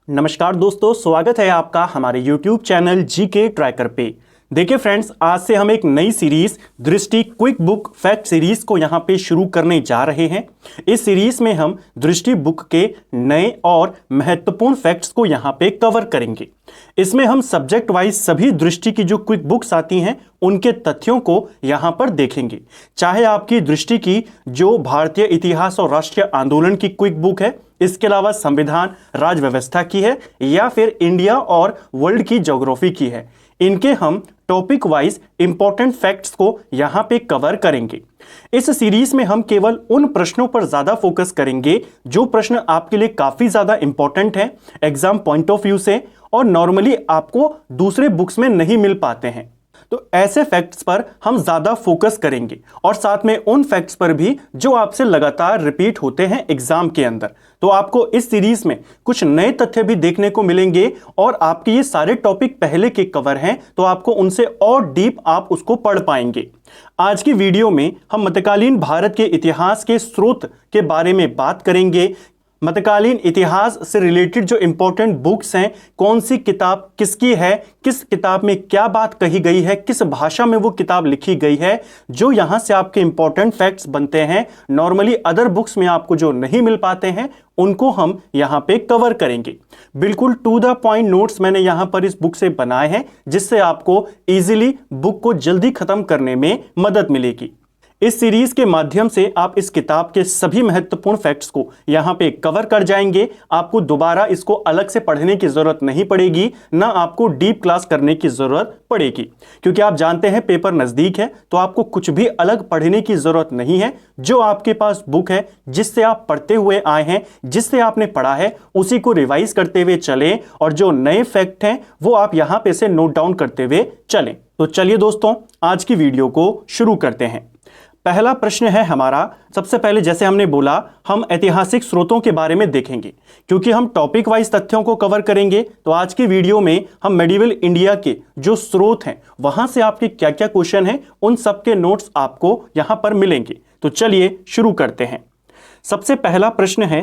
नमस्कार दोस्तों, स्वागत है आपका हमारे YouTube चैनल जीके ट्रैकर पे। देखिए फ्रेंड्स, आज से हम एक नई सीरीज दृष्टि क्विक बुक फैक्ट सीरीज को यहाँ पे शुरू करने जा रहे हैं। इस सीरीज में हम दृष्टि बुक के नए और महत्वपूर्ण फैक्ट्स को यहाँ पे कवर करेंगे। इसमें हम सब्जेक्ट वाइज सभी दृष्टि की जो क्विक बुक्स आती हैं उनके तथ्यों को यहाँ पर देखेंगे। चाहे आपकी दृष्टि की जो भारतीय इतिहास और राष्ट्रीय आंदोलन की क्विक बुक है, इसके अलावा संविधान राज व्यवस्था की है, या फिर इंडिया और वर्ल्ड की ज्योग्राफी की है, इनके हम टॉपिक वाइज इंपॉर्टेंट फैक्ट्स को यहां पे कवर करेंगे। इस सीरीज में हम केवल उन प्रश्नों पर ज्यादा फोकस करेंगे जो प्रश्न आपके लिए काफी ज्यादा इंपॉर्टेंट है एग्जाम पॉइंट ऑफ व्यू से, और नॉर्मली आपको दूसरे बुक्स में नहीं मिल पाते हैं। तो ऐसे फैक्ट्स पर हम ज्यादा फोकस करेंगे, और साथ में उन फैक्ट्स पर भी जो आपसे लगातार रिपीट होते हैं एग्जाम के अंदर। तो आपको इस सीरीज में कुछ नए तथ्य भी देखने को मिलेंगे, और आपके ये सारे टॉपिक पहले के कवर हैं, तो आपको उनसे और डीप आप उसको पढ़ पाएंगे। आज की वीडियो में हम मध्यकालीन भारत के इतिहास के स्रोत के बारे में बात करेंगे। मध्यकालीन इतिहास से रिलेटेड जो इंपॉर्टेंट बुक्स हैं, कौन सी किताब किसकी है, किस किताब में क्या बात कही गई है, किस भाषा में वो किताब लिखी गई है, जो यहां से आपके इंपॉर्टेंट फैक्ट्स बनते हैं। नॉर्मली अदर बुक्स में आपको जो नहीं मिल पाते हैं उनको हम यहां पे कवर करेंगे। बिल्कुल टू द पॉइंट नोट्स मैंने यहां पर इस बुक से बनाए हैं, जिससे आपको इजीली बुक को जल्दी खत्म करने में मदद मिलेगी। इस सीरीज के माध्यम से आप इस किताब के सभी महत्वपूर्ण फैक्ट्स को यहां पे कवर कर जाएंगे। आपको दोबारा इसको अलग से पढ़ने की जरूरत नहीं पड़ेगी, ना आपको डीप क्लास करने की जरूरत पड़ेगी, क्योंकि आप जानते हैं पेपर नजदीक है, तो आपको कुछ भी अलग पढ़ने की जरूरत नहीं है। जो आपके पास बुक है, जिससे आप पढ़ते हुए आए हैं, जिससे आपने पढ़ा है, उसी को रिवाइज करते हुए चलें, और जो नए फैक्ट हैं वो आप यहां पे से नोट डाउन करते हुए चलें। तो चलिए दोस्तों, आज की वीडियो को शुरू करते हैं। पहला प्रश्न है हमारा, सबसे पहले जैसे हमने बोला, हम ऐतिहासिक स्रोतों के बारे में देखेंगे। क्योंकि हम टॉपिक वाइज तथ्यों को कवर करेंगे, तो आज की वीडियो में हम मेडिवल इंडिया के जो स्रोत हैं, वहां से आपके क्या क्या क्वेश्चन हैं, उन सब के नोट्स आपको यहां पर मिलेंगे। तो चलिए शुरू करते हैं। सबसे पहला प्रश्न है,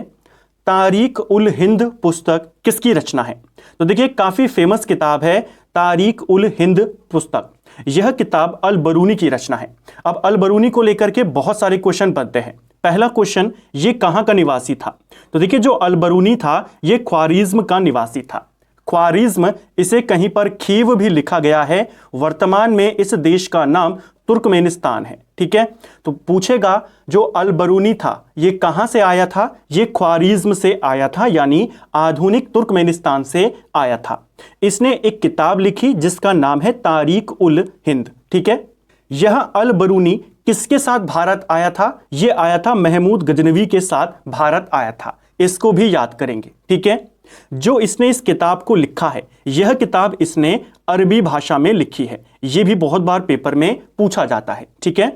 तारीख उल हिंद पुस्तक किसकी रचना है? तो देखिए, काफी फेमस किताब है तारीख उल हिंद पुस्तक। यह किताब अल बरूनी की रचना है। अब अल बरूनी को लेकर के बहुत सारे क्वेश्चन बनते हैं। पहला क्वेश्चन, ये कहां का निवासी था? तो देखिए, जो अल बरूनी था ये ख्वारिज्म का निवासी था। ख्वारिज्म, इसे कहीं पर खीव भी लिखा गया है। वर्तमान में इस देश का नाम तुर्कमेनिस्तान है। ठीक है, तो पूछेगा जो अल बरूनी था ये कहां से आया था? ये ख्वारिज्म से आया था, यानी आधुनिक तुर्कमेनिस्तान से आया था। इसने एक किताब लिखी जिसका नाम है तारीख उल हिंद। ठीक है, यह अल बरूनी किसके साथ भारत आया था? ये आया था महमूद गजनवी के साथ भारत आया था। इसको भी याद करेंगे। ठीक है, जो इसने इस किताब को लिखा है, यह किताब इसने अरबी भाषा में लिखी है। यह भी बहुत बार पेपर में पूछा जाता है। ठीक है,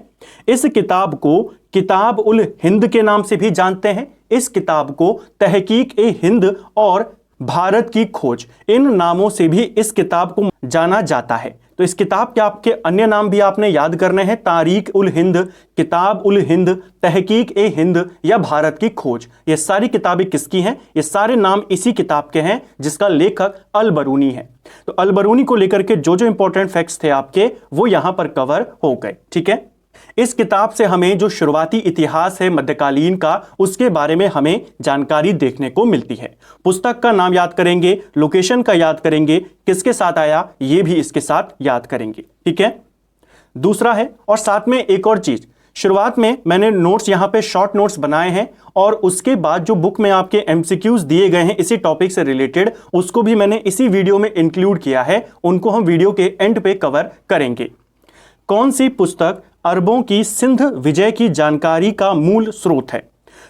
इस किताब को किताब उल हिंद के नाम से भी जानते हैं। इस किताब को तहकीक ए हिंद और भारत की खोज, इन नामों से भी इस किताब को जाना जाता है। तो इस किताब के आपके अन्य नाम भी आपने याद करने हैं, तारीख उल हिंद, किताब उल हिंद, तहकीक ए हिंद या भारत की खोज। ये सारी किताबें किसकी हैं? ये सारे नाम इसी किताब के हैं, जिसका लेखक अल बरूनी है। तो अल बरूनी को लेकर के जो जो इंपॉर्टेंट फैक्ट्स थे आपके, वो यहां पर कवर हो गए। ठीक है, इस किताब से हमें जो शुरुआती इतिहास है मध्यकालीन का, उसके बारे में हमें जानकारी देखने को मिलती है। पुस्तक का नाम याद करेंगे, लोकेशन का याद करेंगे, किसके साथ आया ये भी इसके साथ याद करेंगे। ठीक है, दूसरा है, और साथ में एक और चीज, शुरुआत में मैंने नोट्स यहां पे शॉर्ट नोट्स बनाए हैं, और उसके बाद जो बुक में आपके एमसीक्यूज दिए गए हैं इसी टॉपिक से रिलेटेड, उसको भी मैंने इसी वीडियो में इंक्लूड किया है। उनको हम वीडियो के एंड पे कवर करेंगे। कौन सी पुस्तक अरबों की सिंध विजय की जानकारी का मूल स्रोत है?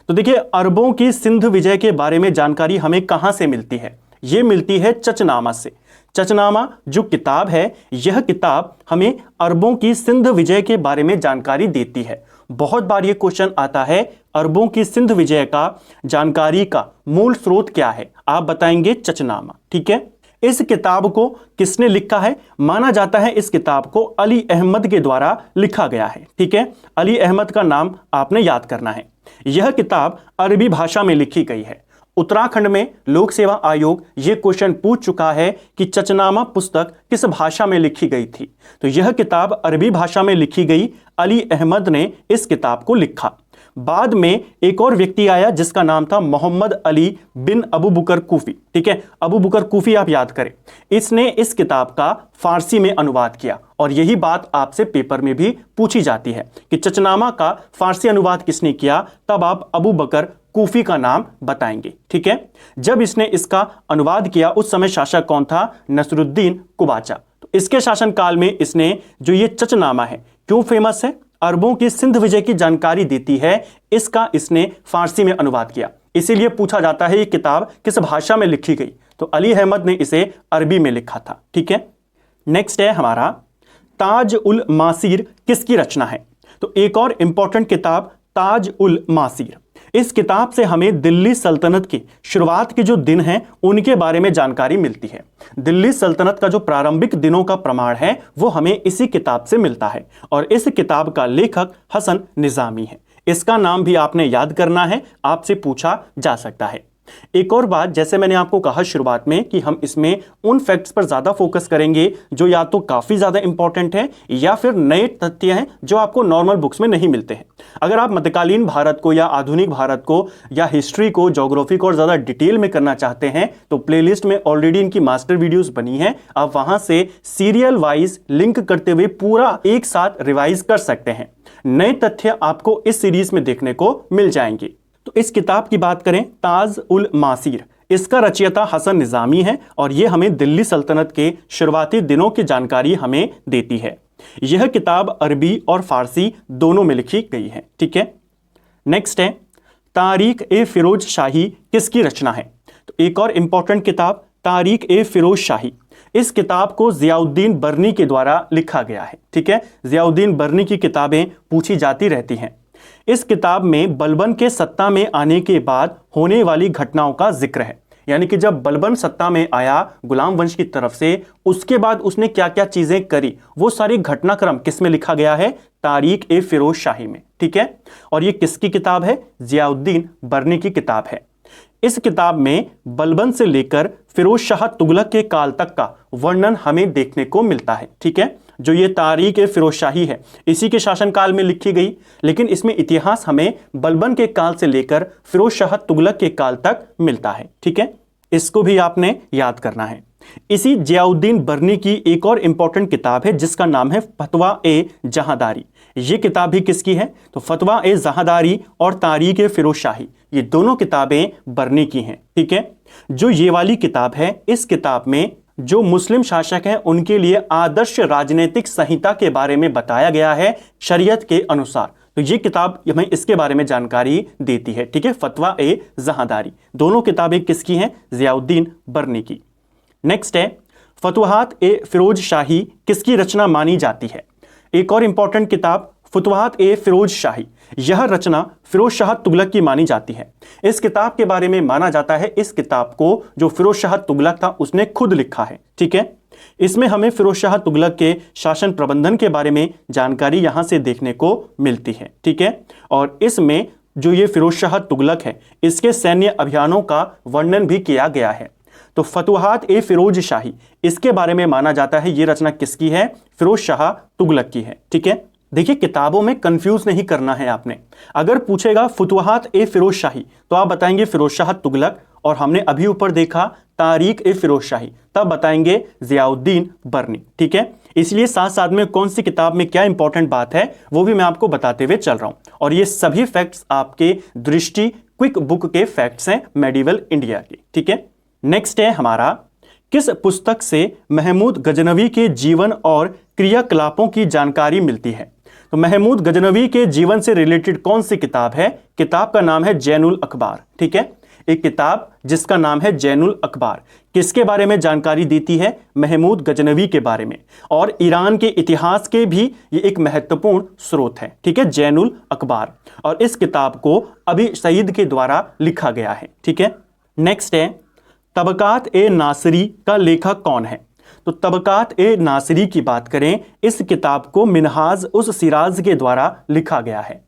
तो देखिए, अरबों की सिंध विजय के बारे में जानकारी हमें कहां से मिलती है? यह मिलती है चचनामा से। चचनामा जो किताब है, यह किताब हमें अरबों की सिंध विजय के बारे में जानकारी देती है। बहुत बार यह क्वेश्चन आता है, अरबों की सिंध विजय का जानकारी का मूल स्रोत क्या है? आप बताएंगे चचनामा। ठीक है, इस किताब को किसने लिखा है? माना जाता है इस किताब को अली अहमद के द्वारा लिखा गया है। ठीक है, अली अहमद का नाम आपने याद करना है। यह किताब अरबी भाषा में लिखी गई है। उत्तराखंड में लोक सेवा आयोग ये क्वेश्चन पूछ चुका है कि चचनामा पुस्तक किस भाषा में लिखी गई थी। तो यह किताब अरबी भाषा में लिखी गई। अली अहमद ने इस किताब को लिखा। बाद में एक और व्यक्ति आया जिसका नाम था मोहम्मद अली बिन अबू बकर कूफी। ठीक है, अबू बकर कूफी आप याद करें। इसने इस किताब का फारसी में अनुवाद किया और यही बात आपसे पेपर में भी पूछी जाती है कि चचनामा का फारसी अनुवाद किसने किया, तब आप अबू बकर कूफी का नाम बताएंगे। ठीक है, जब इसने इसका अनुवाद किया उस समय शासक कौन था? नसरुद्दीन कुबाचा। तो इसके शासनकाल में इसने जो ये चचनामा है, क्यों फेमस है? अरबों की सिंध विजय की जानकारी देती है, इसका इसने फारसी में अनुवाद किया। इसीलिए पूछा जाता है ये किताब किस भाषा में लिखी गई, तो अली अहमद ने इसे अरबी में लिखा था। ठीक है, नेक्स्ट है हमारा ताज उल मासीर किसकी रचना है? तो एक और इंपॉर्टेंट किताब ताज उल मासीर। इस किताब से हमें दिल्ली सल्तनत की शुरुआत के जो दिन हैं उनके बारे में जानकारी मिलती है। दिल्ली सल्तनत का जो प्रारंभिक दिनों का प्रमाण है वो हमें इसी किताब से मिलता है और इस किताब का लेखक हसन निजामी है। इसका नाम भी आपने याद करना है, आपसे पूछा जा सकता है। एक और बात, जैसे मैंने आपको कहा शुरुआत में कि हम इसमें उन फैक्ट्स पर ज्यादा फोकस करेंगे जो या तो काफी ज्यादा इंपॉर्टेंट है या फिर नए तथ्य हैं जो आपको नॉर्मल बुक्स में नहीं मिलते हैं। अगर आप मध्यकालीन भारत को या आधुनिक भारत को या हिस्ट्री को, ज्योग्राफी को और ज्यादा डिटेल में करना चाहते हैं तो प्लेलिस्ट में ऑलरेडी इनकी मास्टर वीडियोस बनी है। आप वहां से सीरियल वाइज लिंक करते हुए पूरा एक साथ रिवाइज कर सकते हैं। नए तथ्य आपको इस सीरीज में देखने को मिल जाएंगे। तो इस किताब की बात करें, ताज उल मासीर, इसका रचयिता हसन निजामी है और यह हमें दिल्ली सल्तनत के शुरुआती दिनों की जानकारी हमें देती है। यह किताब अरबी और फारसी दोनों में लिखी गई है। ठीक है, नेक्स्ट है तारीख ए फिरोज शाही किसकी रचना है? तो एक और इंपॉर्टेंट किताब तारीख ए फिरोज शाही। इस किताब को जियाउद्दीन बर्नी के द्वारा लिखा गया है। ठीक है, जियाउद्दीन बर्नी की किताबें पूछी जाती रहती हैं। इस किताब में बलबन के सत्ता में आने के बाद होने वाली घटनाओं का जिक्र है, यानी कि जब बलबन सत्ता में आया गुलाम वंश की तरफ से, उसके बाद उसने क्या क्या चीजें करी, वो सारी घटनाक्रम किस में लिखा गया है? तारीख ए फिरोज शाही में। ठीक है, और ये किसकी किताब है? जियाउद्दीन बर्नी की किताब है। इस किताब में बलबन से लेकर फिरोज शाह तुगलक के काल तक का वर्णन हमें देखने को मिलता है। ठीक है, जो ये तारीख ए फिरोज शाही है इसी के शासनकाल में लिखी गई, लेकिन इसमें इतिहास हमें बलबन के काल से लेकर फिरोज शाह तुगलक के काल तक मिलता है। ठीक है, इसको भी आपने याद करना है। इसी जियाउद्दीन बर्नी की एक और इंपॉर्टेंट किताब है जिसका नाम है फतवा ए जहांदारी। ये किताब भी किसकी है? तो फतवा ए जहांदारी और तारीख ए फिरोज शाही, ये दोनों किताबें बर्नी की हैं। ठीक है, जो ये वाली किताब है, इस किताब में जो मुस्लिम शासक हैं उनके लिए आदर्श राजनीतिक संहिता के बारे में बताया गया है शरीयत के अनुसार। तो ये किताब हमें इसके बारे में जानकारी देती है। ठीक है, फतवा ए जहांदारी, दोनों किताबें किसकी हैं? जियाउद्दीन बर्नी की। नेक्स्ट है फतुहात ए फिरोज शाही किसकी रचना मानी जाती है? एक और इंपॉर्टेंट किताब फतुहात ए फिरोज शाही, यह रचना फिरोज शाह तुगलक की मानी जाती है। इस किताब के बारे में माना जाता है इस किताब को जो फिरोज शाह तुगलक था उसने खुद लिखा है। ठीक है, इसमें हमें फिरोज शाह तुगलक के शासन प्रबंधन के बारे में जानकारी यहां से देखने को मिलती है। ठीक है, और इसमें जो ये फिरोज शाह तुगलक है इसके सैन्य अभियानों का वर्णन भी किया गया है। तो फतुहात ए फिरोज शाही, इसके बारे में माना जाता है ये रचना किसकी है? फिरोज शाह तुगलक की है। ठीक है, देखिए किताबों में कंफ्यूज नहीं करना है आपने। अगर पूछेगा फतुहात ए फिरोज शाही तो आप बताएंगे फिरोज शाह तुगलक, और हमने अभी ऊपर देखा तारीख ए फिरोज शाही, तब बताएंगे जियाउद्दीन बर्नी। ठीक है, इसलिए साथ साथ में कौन सी किताब में क्या इंपॉर्टेंट बात है वो भी मैं आपको बताते हुए चल रहा हूं। और ये सभी फैक्ट्स आपके दृष्टि क्विक बुक के फैक्ट्स हैं मेडिवल इंडिया के। ठीक है, नेक्स्ट है हमारा किस पुस्तक से महमूद गजनवी के जीवन और क्रियाकलापों की जानकारी मिलती है? तो महमूद गजनवी के जीवन से रिलेटेड कौन सी किताब है? किताब का नाम है जैनुल अखबार। ठीक है, एक किताब जिसका नाम है जैनुल अखबार किसके बारे में जानकारी देती है? महमूद गजनवी के बारे में, और ईरान के इतिहास के भी ये एक महत्वपूर्ण स्रोत है। ठीक है, जैनुल अखबार, और इस किताब को अभी सईद के द्वारा लिखा गया है। ठीक है, नेक्स्ट है तबकात ए नासिरी का लेखक कौन है? तो तबकात ए नासिरी की बात करें, इस किताब को मिनहाज उस सिराज के द्वारा लिखा गया है।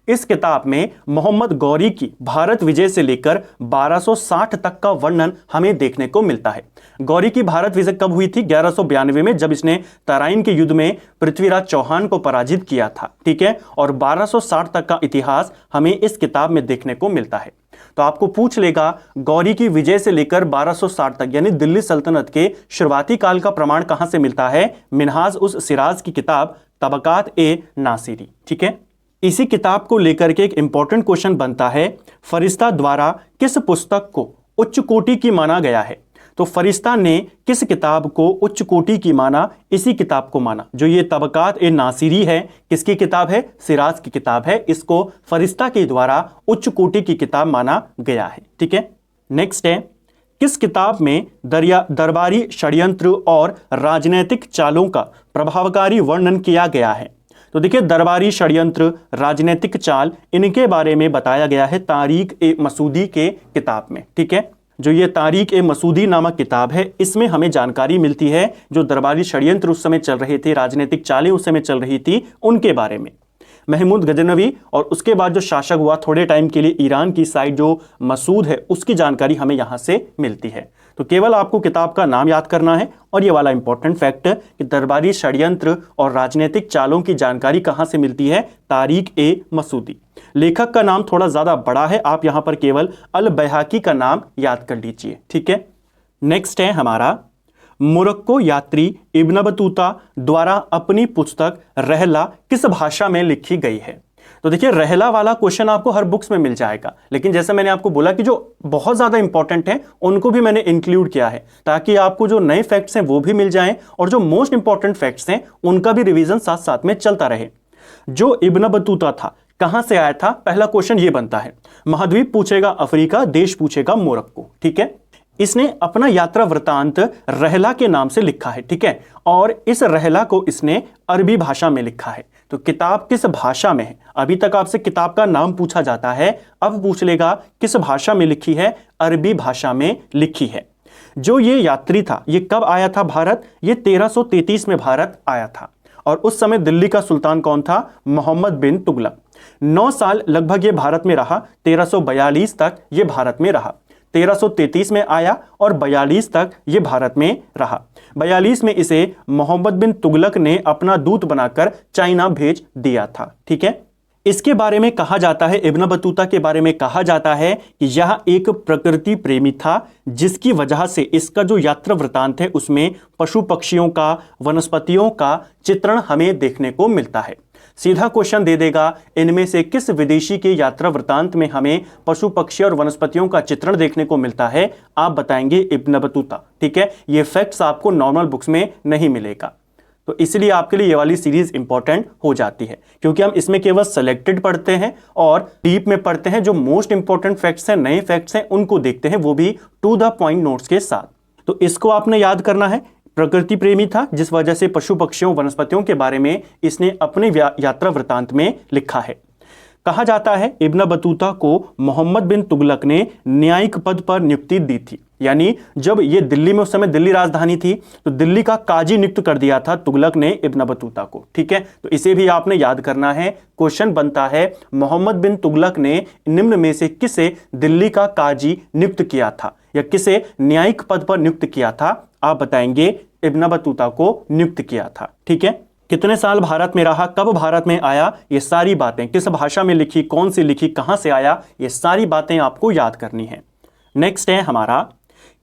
इस किताब में मोहम्मद गौरी की भारत विजय से लेकर 1260 तक का वर्णन हमें देखने को मिलता है। गौरी की भारत विजय कब हुई थी? 1192 में, जब इसने तराइन के युद्ध में पृथ्वीराज चौहान को पराजित किया था। ठीक है, और 1260 तक का इतिहास हमें इस किताब में देखने को मिलता है। तो आपको पूछ लेगा गौरी की विजय से लेकर 1260 तक यानी दिल्ली सल्तनत के शुरुआती काल का प्रमाण कहां से मिलता है? मिन्हाज उस सिराज की किताब तबकात ए नासिरी। ठीक है, इसी किताब को लेकर के एक इंपॉर्टेंट क्वेश्चन बनता है, फरिश्ता द्वारा किस पुस्तक को उच्च कोटि की माना गया है? तो फरिश्ता ने किस किताब को उच्च कोटि की माना? इसी किताब को माना। जो ये तबकात ए नासिरी है, किसकी किताब है? सिराज की किताब है। इसको फरिश्ता के द्वारा उच्च कोटि की किताब माना गया है। ठीक है, नेक्स्ट है, किस किताब में दरबारी षड्यंत्र और राजनीतिक चालों का प्रभावकारी वर्णन किया गया है? तो देखिए, दरबारी षड्यंत्र, राजनीतिक चाल, इनके बारे में बताया गया है तारीख ए मसूदी के किताब में। ठीक है, जो ये तारीख ए मसूदी नामक किताब है, इसमें हमें जानकारी मिलती है जो दरबारी षड्यंत्र उस समय चल रहे थे, राजनीतिक चालें उस समय चल रही थी, उनके बारे में। महमूद गजनवी और उसके बाद जो शासक हुआ थोड़े टाइम के लिए ईरान की साइड, जो मसूद है, उसकी जानकारी हमें यहाँ से मिलती है। तो केवल आपको किताब का नाम याद करना है और ये वाला इंपॉर्टेंट फैक्ट कि दरबारी षड्यंत्र और राजनीतिक चालों की जानकारी कहाँ से मिलती है? तारीख ए मसूदी। लेखक का नाम थोड़ा ज़्यादा बड़ा है, आप यहाँ पर केवल अल बैहाकी का नाम याद कर लीजिए। ठीक है, नेक्स्ट है हमारा, मोरक्को यात्री इब्न बतूता द्वारा अपनी पुस्तक रहला किस भाषा में लिखी गई है? तो देखिए, रहला वाला क्वेश्चन आपको हर बुक्स में मिल जाएगा, लेकिन जैसे मैंने आपको बोला कि जो बहुत ज्यादा इंपॉर्टेंट है उनको भी मैंने इंक्लूड किया है, ताकि आपको जो नए फैक्ट्स हैं वो भी मिल जाएं और जो मोस्ट इंपॉर्टेंट फैक्ट्स हैं उनका भी रिवीजन साथ साथ में चलता रहे। जो इब्न बतूता था, कहां से आया था? पहला क्वेश्चन ये बनता है। महाद्वीप पूछेगा अफ्रीका, देश पूछेगा मोरक्को। ठीक है, इसने अपना यात्रा वृतांत रहला के नाम से लिखा है। ठीक है, और इस रहला को इसने अरबी भाषा में लिखा है। तो किताब किस भाषा में है? अभी तक आपसे किताब का नाम पूछा जाता है, अब पूछ लेगा किस भाषा में लिखी है? अरबी भाषा में लिखी है। जो ये यात्री था, ये कब आया था भारत? ये 1333 में भारत आया था, और उस समय दिल्ली का सुल्तान कौन था? मोहम्मद बिन तुगलक। 9 साल लगभग ये भारत में रहा, 1342 तक ये भारत में रहा। 1333 में आया और 42 तक ये भारत में रहा। 42 में इसे मोहम्मद बिन तुगलक ने अपना दूत बनाकर चाइना भेज दिया था। ठीक है, इसके बारे में कहा जाता है, इब्न बतूता के बारे में कहा जाता है कि यह एक प्रकृति प्रेमी था, जिसकी वजह से इसका जो यात्रा वृतांत है उसमें पशु पक्षियों का, वनस्पतियों का चित्रण हमें देखने को मिलता है। सीधा क्वेश्चन दे देगा, इनमें से किस विदेशी के यात्रा वृतांत में हमें पशु पक्षी और वनस्पतियों का चित्रण देखने को मिलता है? आप बताएंगे इब्न बतूता। ठीक है, ये फैक्ट्स आपको नॉर्मल बुक्स में नहीं मिलेगा, तो इसलिए आपके लिए ये वाली सीरीज इंपॉर्टेंट हो जाती है, क्योंकि हम इसमें केवल सेलेक्टेड पढ़ते हैं और डीप में पढ़ते हैं। जो मोस्ट इंपॉर्टेंट फैक्ट्स हैं, नए फैक्ट्स हैं, उनको देखते हैं, वो भी टू द पॉइंट नोट्स के साथ। तो इसको आपने याद करना है। प्रकृति प्रेमी था, जिस वजह से पशु पक्षियों वनस्पतियों के बारे में इसने अपने यात्रा वृतांत में लिखा है। कहा जाता है इब्न बतूता को मोहम्मद बिन तुगलक ने न्यायिक पद पर नियुक्ति दी थी, यानी जब ये दिल्ली में, उस समय दिल्ली राजधानी थी, तो दिल्ली का काजी नियुक्त कर दिया था तुगलक ने इब्न बतूता को। ठीक है, तो इसे भी आपने याद करना है। क्वेश्चन बनता है, मोहम्मद बिन तुगलक ने निम्न में से किसे दिल्ली का काजी नियुक्त किया था या किसे न्यायिक पद पर नियुक्त किया था? आप बताएंगे इब्न बतूता को नियुक्त किया था। ठीक है, कितने साल भारत में रहा, कब भारत में आया, ये सारी बातें, किस भाषा में लिखी, कौन सी लिखी, कहां से आया, ये सारी बातें आपको याद करनी है। नेक्स्ट है हमारा,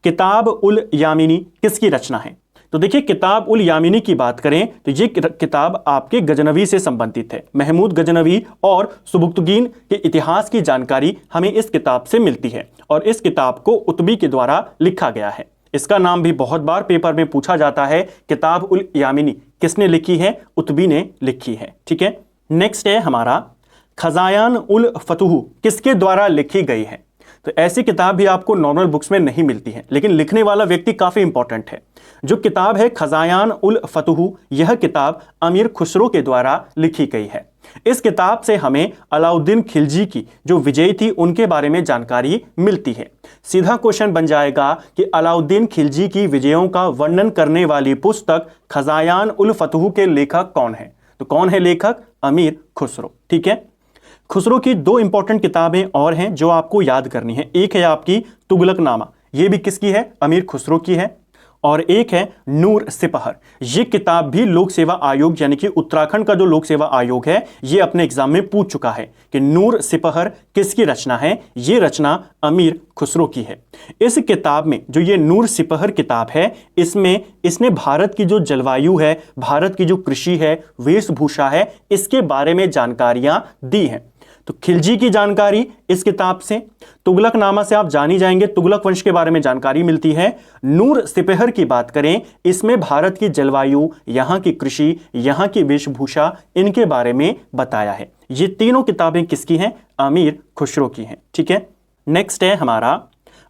किताब उल यामिनी किसकी रचना है? तो देखिए, किताब उल यामिनी की बात करें तो ये किताब आपके गजनवी से संबंधित है। महमूद गजनवी और सुबुक्तगीन के इतिहास की जानकारी हमें इस किताब से मिलती है, और इस किताब को उतबी के द्वारा लिखा गया है। इसका नाम भी बहुत बार पेपर में पूछा जाता है। किताब उल यामिनी किसने लिखी है? उतबी ने लिखी है। ठीक है, नेक्स्ट है हमारा, खजायान उल फतूह किसके द्वारा लिखी गई है? तो ऐसी किताब भी आपको नॉर्मल बुक्स में नहीं मिलती है, लेकिन लिखने वाला व्यक्ति काफी इंपॉर्टेंट है। जो किताब है खजायान उल फतूह, यह किताब अमीर खुसरो के द्वारा लिखी गई है। इस किताब से हमें अलाउद्दीन खिलजी की जो विजय थी उनके बारे में जानकारी मिलती है। सीधा क्वेश्चन बन जाएगा कि अलाउद्दीन खिलजी की विजयों का वर्णन करने वाली पुस्तक खजायान उल फतूह के लेखक कौन है? तो कौन है लेखक? अमीर खुसरो। ठीक है, खुसरो की दो इंपॉर्टेंट किताबें और हैं जो आपको याद करनी है। एक है आपकी तुगलकनामा, ये भी किसकी है? अमीर खुसरो की है। और एक है नूर सिपहर। ये किताब भी लोक सेवा आयोग यानी कि उत्तराखंड का जो लोक सेवा आयोग है ये अपने एग्जाम में पूछ चुका है कि नूर सिपहर किसकी रचना है। ये रचना अमीर खुसरो की है। इस किताब में जो ये नूर सिपहर किताब है इसमें इसने भारत की जो जलवायु है, भारत की जो कृषि है, वेशभूषा है, इसके बारे में जानकारियां दी हैं। तो खिलजी की जानकारी इस किताब से, तुगलकनामा से आप जानी जाएंगे, तुगलक वंश के बारे में जानकारी मिलती है। नूर सिपहर की बात करें, इसमें भारत की जलवायु, यहां की कृषि, यहां की वेशभूषा, इनके बारे में बताया है। ये तीनों किताबें किसकी हैं? अमीर खुसरो की हैं। ठीक है, नेक्स्ट है हमारा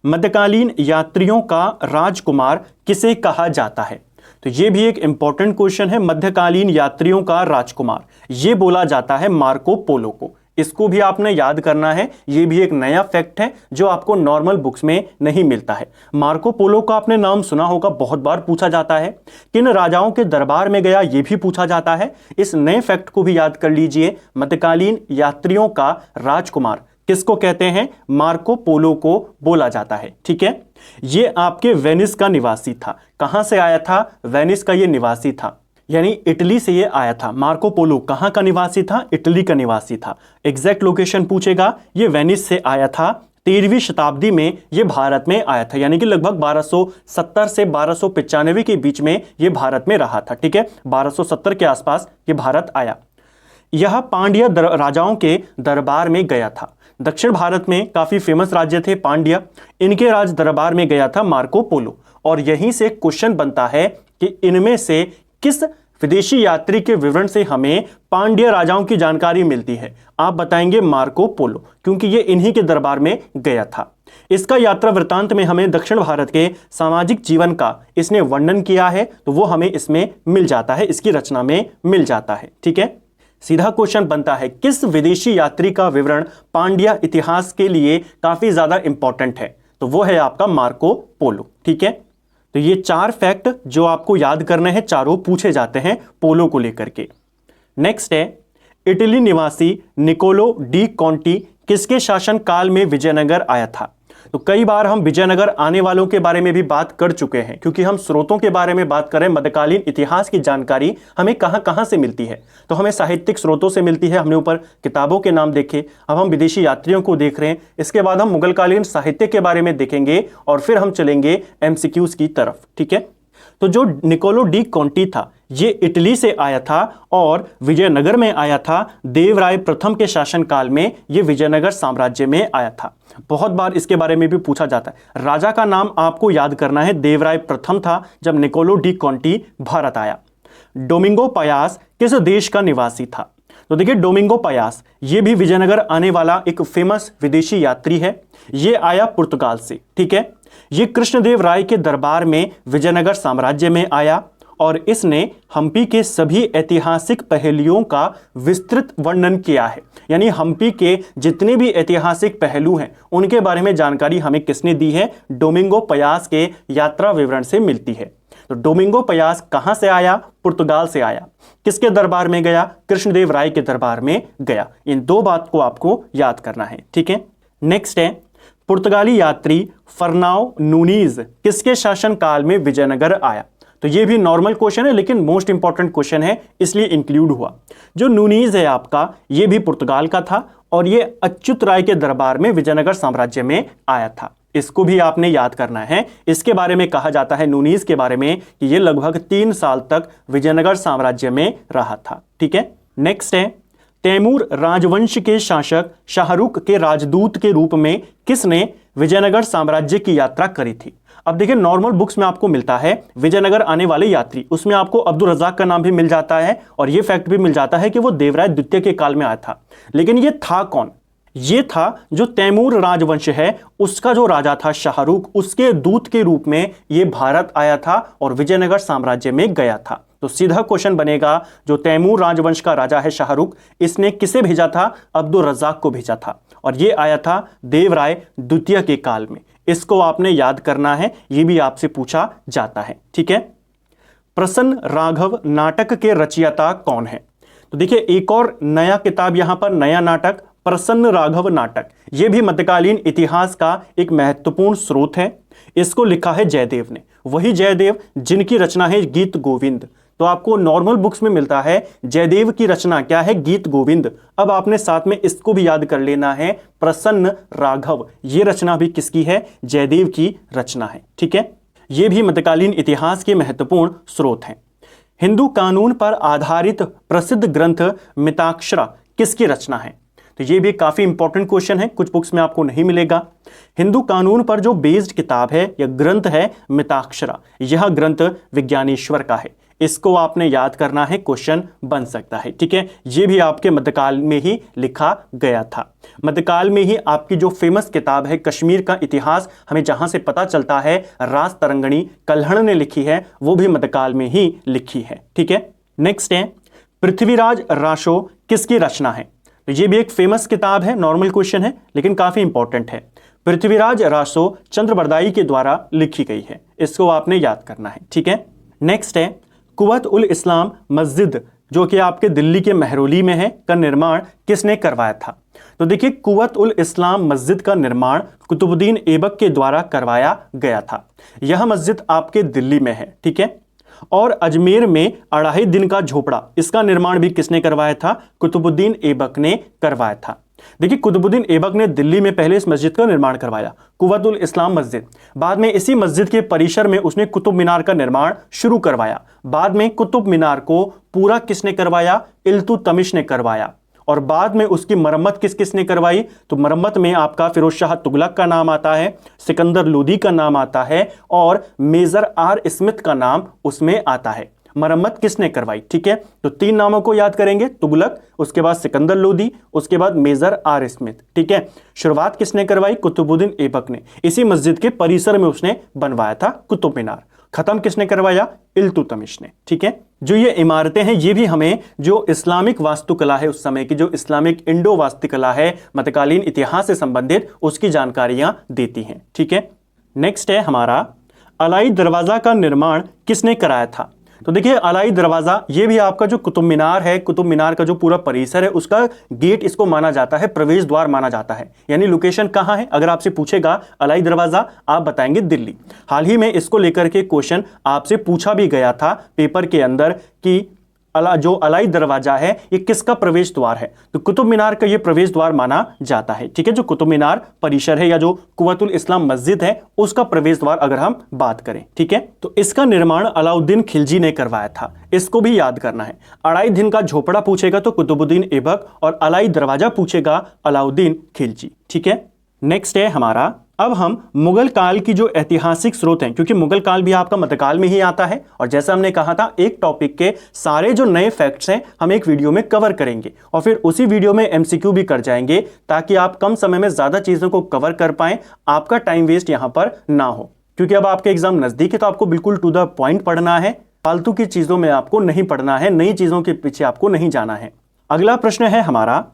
मध्यकालीन यात्रियों का राजकुमार किसे कहा जाता है। तो ये भी एक इंपॉर्टेंट क्वेश्चन है। मध्यकालीन यात्रियों का राजकुमार ये बोला जाता है मार्को पोलो को। इसको भी आपने याद करना है। ये भी एक नया फैक्ट है जो आपको नॉर्मल बुक्स में नहीं मिलता है। मार्को पोलो का आपने नाम सुना होगा, बहुत बार पूछा जाता है। किन राजाओं के दरबार में गया ये भी पूछा जाता है। इस नए फैक्ट को भी याद कर लीजिए। मध्यकालीन यात्रियों का राजकुमार किसको कहते हैं? मार्को पोलो को बोला जाता है। ठीक है, ये आपके वेनिस का निवासी था। कहां से आया था? वेनिस का ये निवासी था, यानी इटली से ये आया था। मार्को पोलो कहां का निवासी था? इटली का निवासी था। एग्जैक्ट लोकेशन पूछेगा, ये वेनिस से आया था। 13वीं शताब्दी में ये भारत में आया था, यानी कि लगभग 1270 से 1295 के बीच में ये भारत में रहा था। ठीक है, 1270 के आसपास ये भारत आया। यह पांड्य राजाओं के दरबार में गया था। दक्षिण भारत में काफी फेमस राज्य थे पांड्य, इनके राज दरबार में गया था मार्को पोलो। और यहीं से क्वेश्चन बनता है कि इनमें से किस विदेशी यात्री के विवरण से हमें पांड्य राजाओं की जानकारी मिलती है? आप बताएंगे मार्को पोलो, क्योंकि ये इन्हीं के दरबार में गया था। इसका यात्रा वृत्तांत में हमें दक्षिण भारत के सामाजिक जीवन का इसने वर्णन किया है, तो वो हमें इसमें मिल जाता है, इसकी रचना में मिल जाता है। ठीक है, सीधा क्वेश्चन बनता है किस विदेशी यात्री का विवरण पांड्य इतिहास के लिए काफी ज्यादा इंपॉर्टेंट है? तो वो है आपका मार्को पोलो। ठीक है, तो ये 4 फैक्ट जो आपको याद करने हैं, चारों पूछे जाते हैं पोलो को लेकर के। नेक्स्ट है इटली निवासी निकोलो डी कॉन्टी किसके शासन काल में विजयनगर आया था? तो कई बार हम विजयनगर आने वालों के बारे में भी बात कर चुके हैं, क्योंकि हम स्रोतों के बारे में बात करें। मध्यकालीन इतिहास की जानकारी हमें कहां कहां से मिलती है? तो हमें साहित्यिक स्रोतों से मिलती है। हमने ऊपर किताबों के नाम देखे, अब हम विदेशी यात्रियों को देख रहे हैं। इसके बाद हम मुगलकालीन साहित्य के बारे में देखेंगे और फिर हम चलेंगे एमसीक्यूज की तरफ। ठीक है, तो जो निकोलो डी कॉन्टी था ये इटली से आया था और विजयनगर में आया था। देवराय प्रथम के शासनकाल में ये विजयनगर साम्राज्य में आया था। बहुत बार इसके बारे में भी पूछा जाता है। राजा का नाम आपको याद करना है, देवराय प्रथम था जब निकोलो डी कॉन्टी भारत आया। डोमिंगो पायास किस देश का निवासी था? तो देखिए डोमिंगो पायास ये भी विजयनगर आने वाला एक फेमस विदेशी यात्री है। ये आया पुर्तगाल से। ठीक है, ये कृष्णदेव राय के दरबार में विजयनगर साम्राज्य में आया और इसने हम्पी के सभी ऐतिहासिक पहलुओं का विस्तृत वर्णन किया है। यानी हम्पी के जितने भी ऐतिहासिक पहलू हैं उनके बारे में जानकारी हमें किसने दी है? डोमिंगो पायास के यात्रा विवरण से मिलती है। तो डोमिंगो पायास कहां से आया? पुर्तगाल से आया। किसके दरबार में गया? कृष्णदेव राय के दरबार में गया। इन 2 बात को आपको याद करना है। ठीक है, नेक्स्ट है पुर्तगाली यात्री फर्नाओ नूनीज किसके शासन काल में विजयनगर आया? तो ये भी नॉर्मल क्वेश्चन है लेकिन मोस्ट इंपॉर्टेंट क्वेश्चन है, इसलिए इंक्लूड हुआ। जो नूनीज है आपका ये भी पुर्तगाल का था और ये अच्युत राय के दरबार में विजयनगर साम्राज्य में आया था। इसको भी आपने याद करना है। इसके बारे में कहा जाता है नूनीज के बारे में कि ये लगभग 3 साल तक विजयनगर साम्राज्य में रहा था। ठीक है, नेक्स्ट है तैमूर राजवंश के शासक शाहरुख के राजदूत के रूप में किसने विजयनगर साम्राज्य की यात्रा करी थी? अब देखिए नॉर्मल बुक्स में आपको मिलता है विजयनगर आने वाले यात्री, उसमें आपको अब्दुल रज़ाक का नाम भी मिल जाता है और यह फैक्ट भी मिल जाता है कि वो देवराय द्वितीय के काल में आया था। लेकिन ये था कौन? ये था जो तैमूर राजवंश है उसका जो राजा था शाहरुख, उसके दूत के रूप में ये भारत आया था और विजयनगर साम्राज्य में गया था। तो सीधा क्वेश्चन बनेगा जो तैमूर राजवंश का राजा है शाहरुख, इसने किसे भेजा था? अब्दुल रज़ाक को भेजा था और ये आया था देवराय द्वितीय के काल में। इसको आपने याद करना है, ये भी आपसे पूछा जाता है। ठीक है, प्रसन्न राघव नाटक के रचयिता कौन है? तो देखिए एक और नया किताब यहां पर, नया नाटक प्रसन्न राघव नाटक, यह भी मध्यकालीन इतिहास का एक महत्वपूर्ण स्रोत है। इसको लिखा है जयदेव ने, वही जयदेव जिनकी रचना है गीत गोविंद। तो आपको नॉर्मल बुक्स में मिलता है जयदेव की रचना क्या है, गीत गोविंद। अब आपने साथ में इसको भी याद कर लेना है, प्रसन्न राघव, ये रचना भी किसकी है, जयदेव की रचना है। ठीक है, ये भी मध्यकालीन इतिहास के महत्वपूर्ण स्रोत हैं। हिंदू कानून पर आधारित प्रसिद्ध ग्रंथ मिताक्षरा किसकी रचना है, तो ये भी काफी इंपॉर्टेंट क्वेश्चन है, कुछ बुक्स में आपको नहीं मिलेगा। हिंदू कानून पर जो बेस्ड किताब है या ग्रंथ है मिताक्षरा, यह ग्रंथ विज्ञानेश्वर का है। इसको आपने याद करना है, क्वेश्चन बन सकता है। ठीक है, ये भी आपके मध्यकाल में ही लिखा गया था। मध्यकाल में ही आपकी जो फेमस किताब है कश्मीर का इतिहास, हमें जहां से पता चलता है राज तरंगणी कल्हण ने लिखी है, वो भी मध्यकाल में ही लिखी है। ठीक है, नेक्स्ट है पृथ्वीराज रासो किसकी रचना है, तो ये भी एक फेमस किताब है, नॉर्मल क्वेश्चन है लेकिन काफी इंपॉर्टेंट है। पृथ्वीराज रासो चंद्रबरदाई के द्वारा लिखी गई है, इसको आपने याद करना है। ठीक है, नेक्स्ट है कुव्वत उल इस्लाम मस्जिद जो कि आपके दिल्ली के महरौली में है, का निर्माण किसने करवाया था, तो देखिए कुव्वत उल इस्लाम मस्जिद का निर्माण कुतुबुद्दीन ऐबक के द्वारा करवाया गया था। यह मस्जिद आपके दिल्ली में है। ठीक है, और अजमेर में 2.5 दिन का झोपड़ा, इसका निर्माण भी किसने करवाया था, कुतुबुद्दीन ऐबक ने करवाया था। देखिए कुतुबुद्दीन ऐबक ने दिल्ली में पहले इस मस्जिद का निर्माण करवाया, कुव्वत उल इस्लाम मस्जिद। बाद में इसी मस्जिद के परिसर में उसने कुतुब मीनार का निर्माण शुरू करवाया। बाद में कुतुब मीनार को पूरा किसने करवाया, इल्तुतमिश ने करवाया। और बाद में उसकी मरम्मत किसने करवाई, तो मरम्मत में आपका फिरोज शाह तुगलक का नाम आता है, सिकंदर लोदी का नाम आता है और मेजर आर स्मिथ का नाम उसमें आता है। मरम्मत किसने करवाई। ठीक है, तो 3 नामों को याद करेंगे, तुगलक, उसके बाद सिकंदर लोदी, उसके बाद मेजर आर स्मिथ। ठीक है, शुरुआत किसने करवाई, कुतुबुद्दीन ऐबक ने। इसी मस्जिद के परिसर में उसने बनवाया था कुतुब मीनार। खत्म किसने करवाया, इल्तुतमिश ने। ठीक है, जो ये इमारतें हैं ये भी हमें जो इस्लामिक वास्तुकला है, उस समय की जो इस्लामिक इंडो वास्तुकला है मध्यकालीन इतिहास से संबंधित, उसकी जानकारियां देती हैं। ठीक है, नेक्स्ट है हमारा अलाई दरवाजा का निर्माण किसने कराया था, तो देखिए अलाई दरवाजा ये भी आपका जो कुतुब मीनार है, कुतुब मीनार का जो पूरा परिसर है उसका गेट इसको माना जाता है, प्रवेश द्वार माना जाता है। यानी लोकेशन कहां है, अगर आपसे पूछेगा अलाई दरवाजा, आप बताएंगे दिल्ली। हाल ही में इसको लेकर के क्वेश्चन आपसे पूछा भी गया था पेपर के अंदर कि जो अलाई दरवाजा है ये किसका प्रवेश द्वार है, तो कुतुब मीनार का ये प्रवेश द्वार माना जाता है। ठीक है, जो कुतुब मीनार परिसर है या जो कुव्वतुल इस्लाम मस्जिद है उसका प्रवेश द्वार अगर हम बात करें। ठीक है, तो इसका निर्माण अलाउद्दीन खिलजी ने करवाया था, इसको भी याद करना है। 2.5 दिन का झोपड़ा पूछेगा तो कुतुबुद्दीन ऐबक, और अलाई दरवाजा पूछेगा अलाउद्दीन खिलजी। ठीक है, नेक्स्ट है हमारा, अब हम मुगल काल की जो ऐतिहासिक स्रोत हैं, क्योंकि मुगल काल भी आपका मध्यकाल में ही आता है, और जैसा हमने कहा था एक टॉपिक के सारे जो नए फैक्ट्स हैं हम एक वीडियो में कवर करेंगे और फिर उसी वीडियो में एमसीक्यू भी कर जाएंगे, ताकि आप कम समय में ज्यादा चीजों को कवर कर पाएं, आपका टाइम वेस्ट यहां पर ना हो। क्योंकि अब आपके एग्जाम नजदीक है तो आपको बिल्कुल टू द पॉइंट पढ़ना है, फालतू की चीजों में आपको नहीं पढ़ना है, नई चीजों के पीछे आपको नहीं जाना है। अगला प्रश्न है हमारा,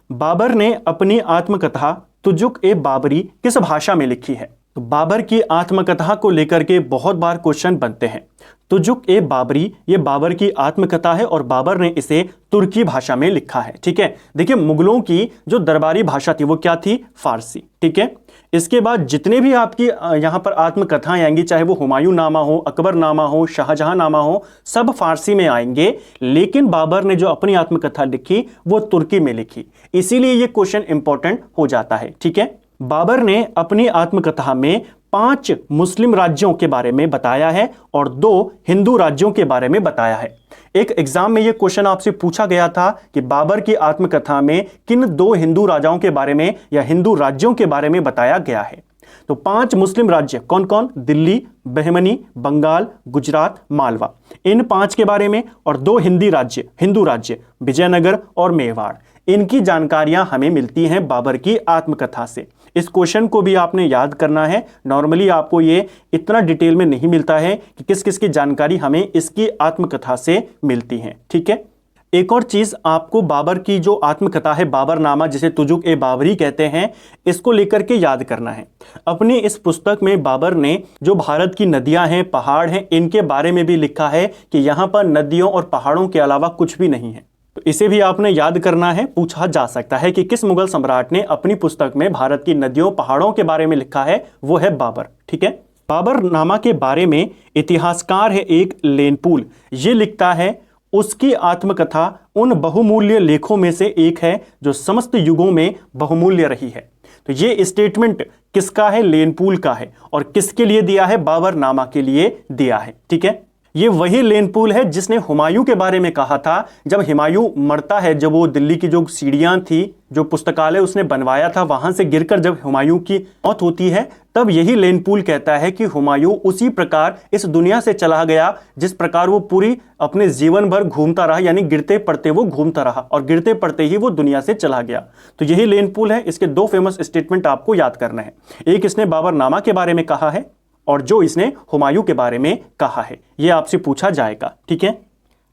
बाबर ने अपनी आत्मकथा तुजुक ए बाबरी किस भाषा में लिखी है, तो बाबर की आत्मकथा को लेकर के बहुत बार क्वेश्चन बनते हैं। तुजुक ए बाबरी ये बाबर की आत्मकथा है और बाबर ने इसे तुर्की भाषा में लिखा है। ठीक है, देखिए मुगलों की जो दरबारी भाषा थी वो क्या थी, फारसी। ठीक है, इसके बाद जितने भी आपकी यहाँ पर आत्मकथाएं आएंगी, चाहे वो हुमायूं नामा हो, अकबर नामा हो, शाहजहां नामा हो, सब फारसी में आएंगे, लेकिन बाबर ने जो अपनी आत्मकथा लिखी वो तुर्की में लिखी, इसीलिए ये क्वेश्चन इंपॉर्टेंट हो जाता है। ठीक है, बाबर ने अपनी आत्मकथा में 5 मुस्लिम राज्यों के बारे में बताया है और 2 हिंदू राज्यों के बारे में बताया है। एक एग्जाम में यह क्वेश्चन आपसे पूछा गया था कि बाबर की आत्मकथा में किन 2 हिंदू राजाओं के बारे में या हिंदू राज्यों के बारे में बताया गया है, तो 5 मुस्लिम राज्य कौन कौन, दिल्ली, बहमनी, बंगाल, गुजरात, मालवा, इन 5 के बारे में, और 2 हिंदू राज्य विजयनगर और मेवाड़, इनकी जानकारियां हमें मिलती हैं बाबर की आत्मकथा से। इस क्वेश्चन को भी आपने याद करना है, नॉर्मली आपको ये इतना डिटेल में नहीं मिलता है कि किस किस की जानकारी हमें इसकी आत्मकथा से मिलती है। ठीक है, एक और चीज आपको बाबर की जो आत्मकथा है, बाबरनामा जिसे तुजुक ए बाबरी कहते हैं, इसको लेकर के याद करना है। अपनी इस पुस्तक में बाबर ने जो भारत की नदियां हैं, पहाड़ हैं, इनके बारे में भी लिखा है कि यहां पर नदियों और पहाड़ों के अलावा कुछ भी नहीं है। तो इसे भी आपने याद करना है, पूछा जा सकता है कि किस मुगल सम्राट ने अपनी पुस्तक में भारत की नदियों पहाड़ों के बारे में लिखा है, वो है बाबर। ठीक है, बाबर नामा के बारे में इतिहासकार है एक लेनपूल, ये लिखता है उसकी आत्मकथा उन बहुमूल्य लेखों में से एक है जो समस्त युगों में बहुमूल्य रही है। तो ये स्टेटमेंट किसका है? लेनपूल का है। और किसके लिए दिया है? बाबर नामा के लिए दिया है। ठीक है, ये वही लेनपूल है जिसने हुमायूं के बारे में कहा था, जब हुमायूं मरता है, जब वो दिल्ली की जो सीढ़ियां थी, जो पुस्तकालय उसने बनवाया था, वहां से गिरकर जब हुमायूं की मौत होती है, तब यही लेनपूल कहता है कि हुमायूं उसी प्रकार इस दुनिया से चला गया जिस प्रकार वो पूरी अपने जीवन भर घूमता रहा, यानी गिरते पड़ते वो घूमता रहा और गिरते पड़ते ही वो दुनिया से चला गया। तो यही लेनपूल है। इसके दो फेमस स्टेटमेंट आपको याद करना है, एक इसने बाबरनामा के बारे में कहा है और जो इसने हुमायूं के बारे में कहा है, यह आपसे पूछा जाएगा। ठीक है,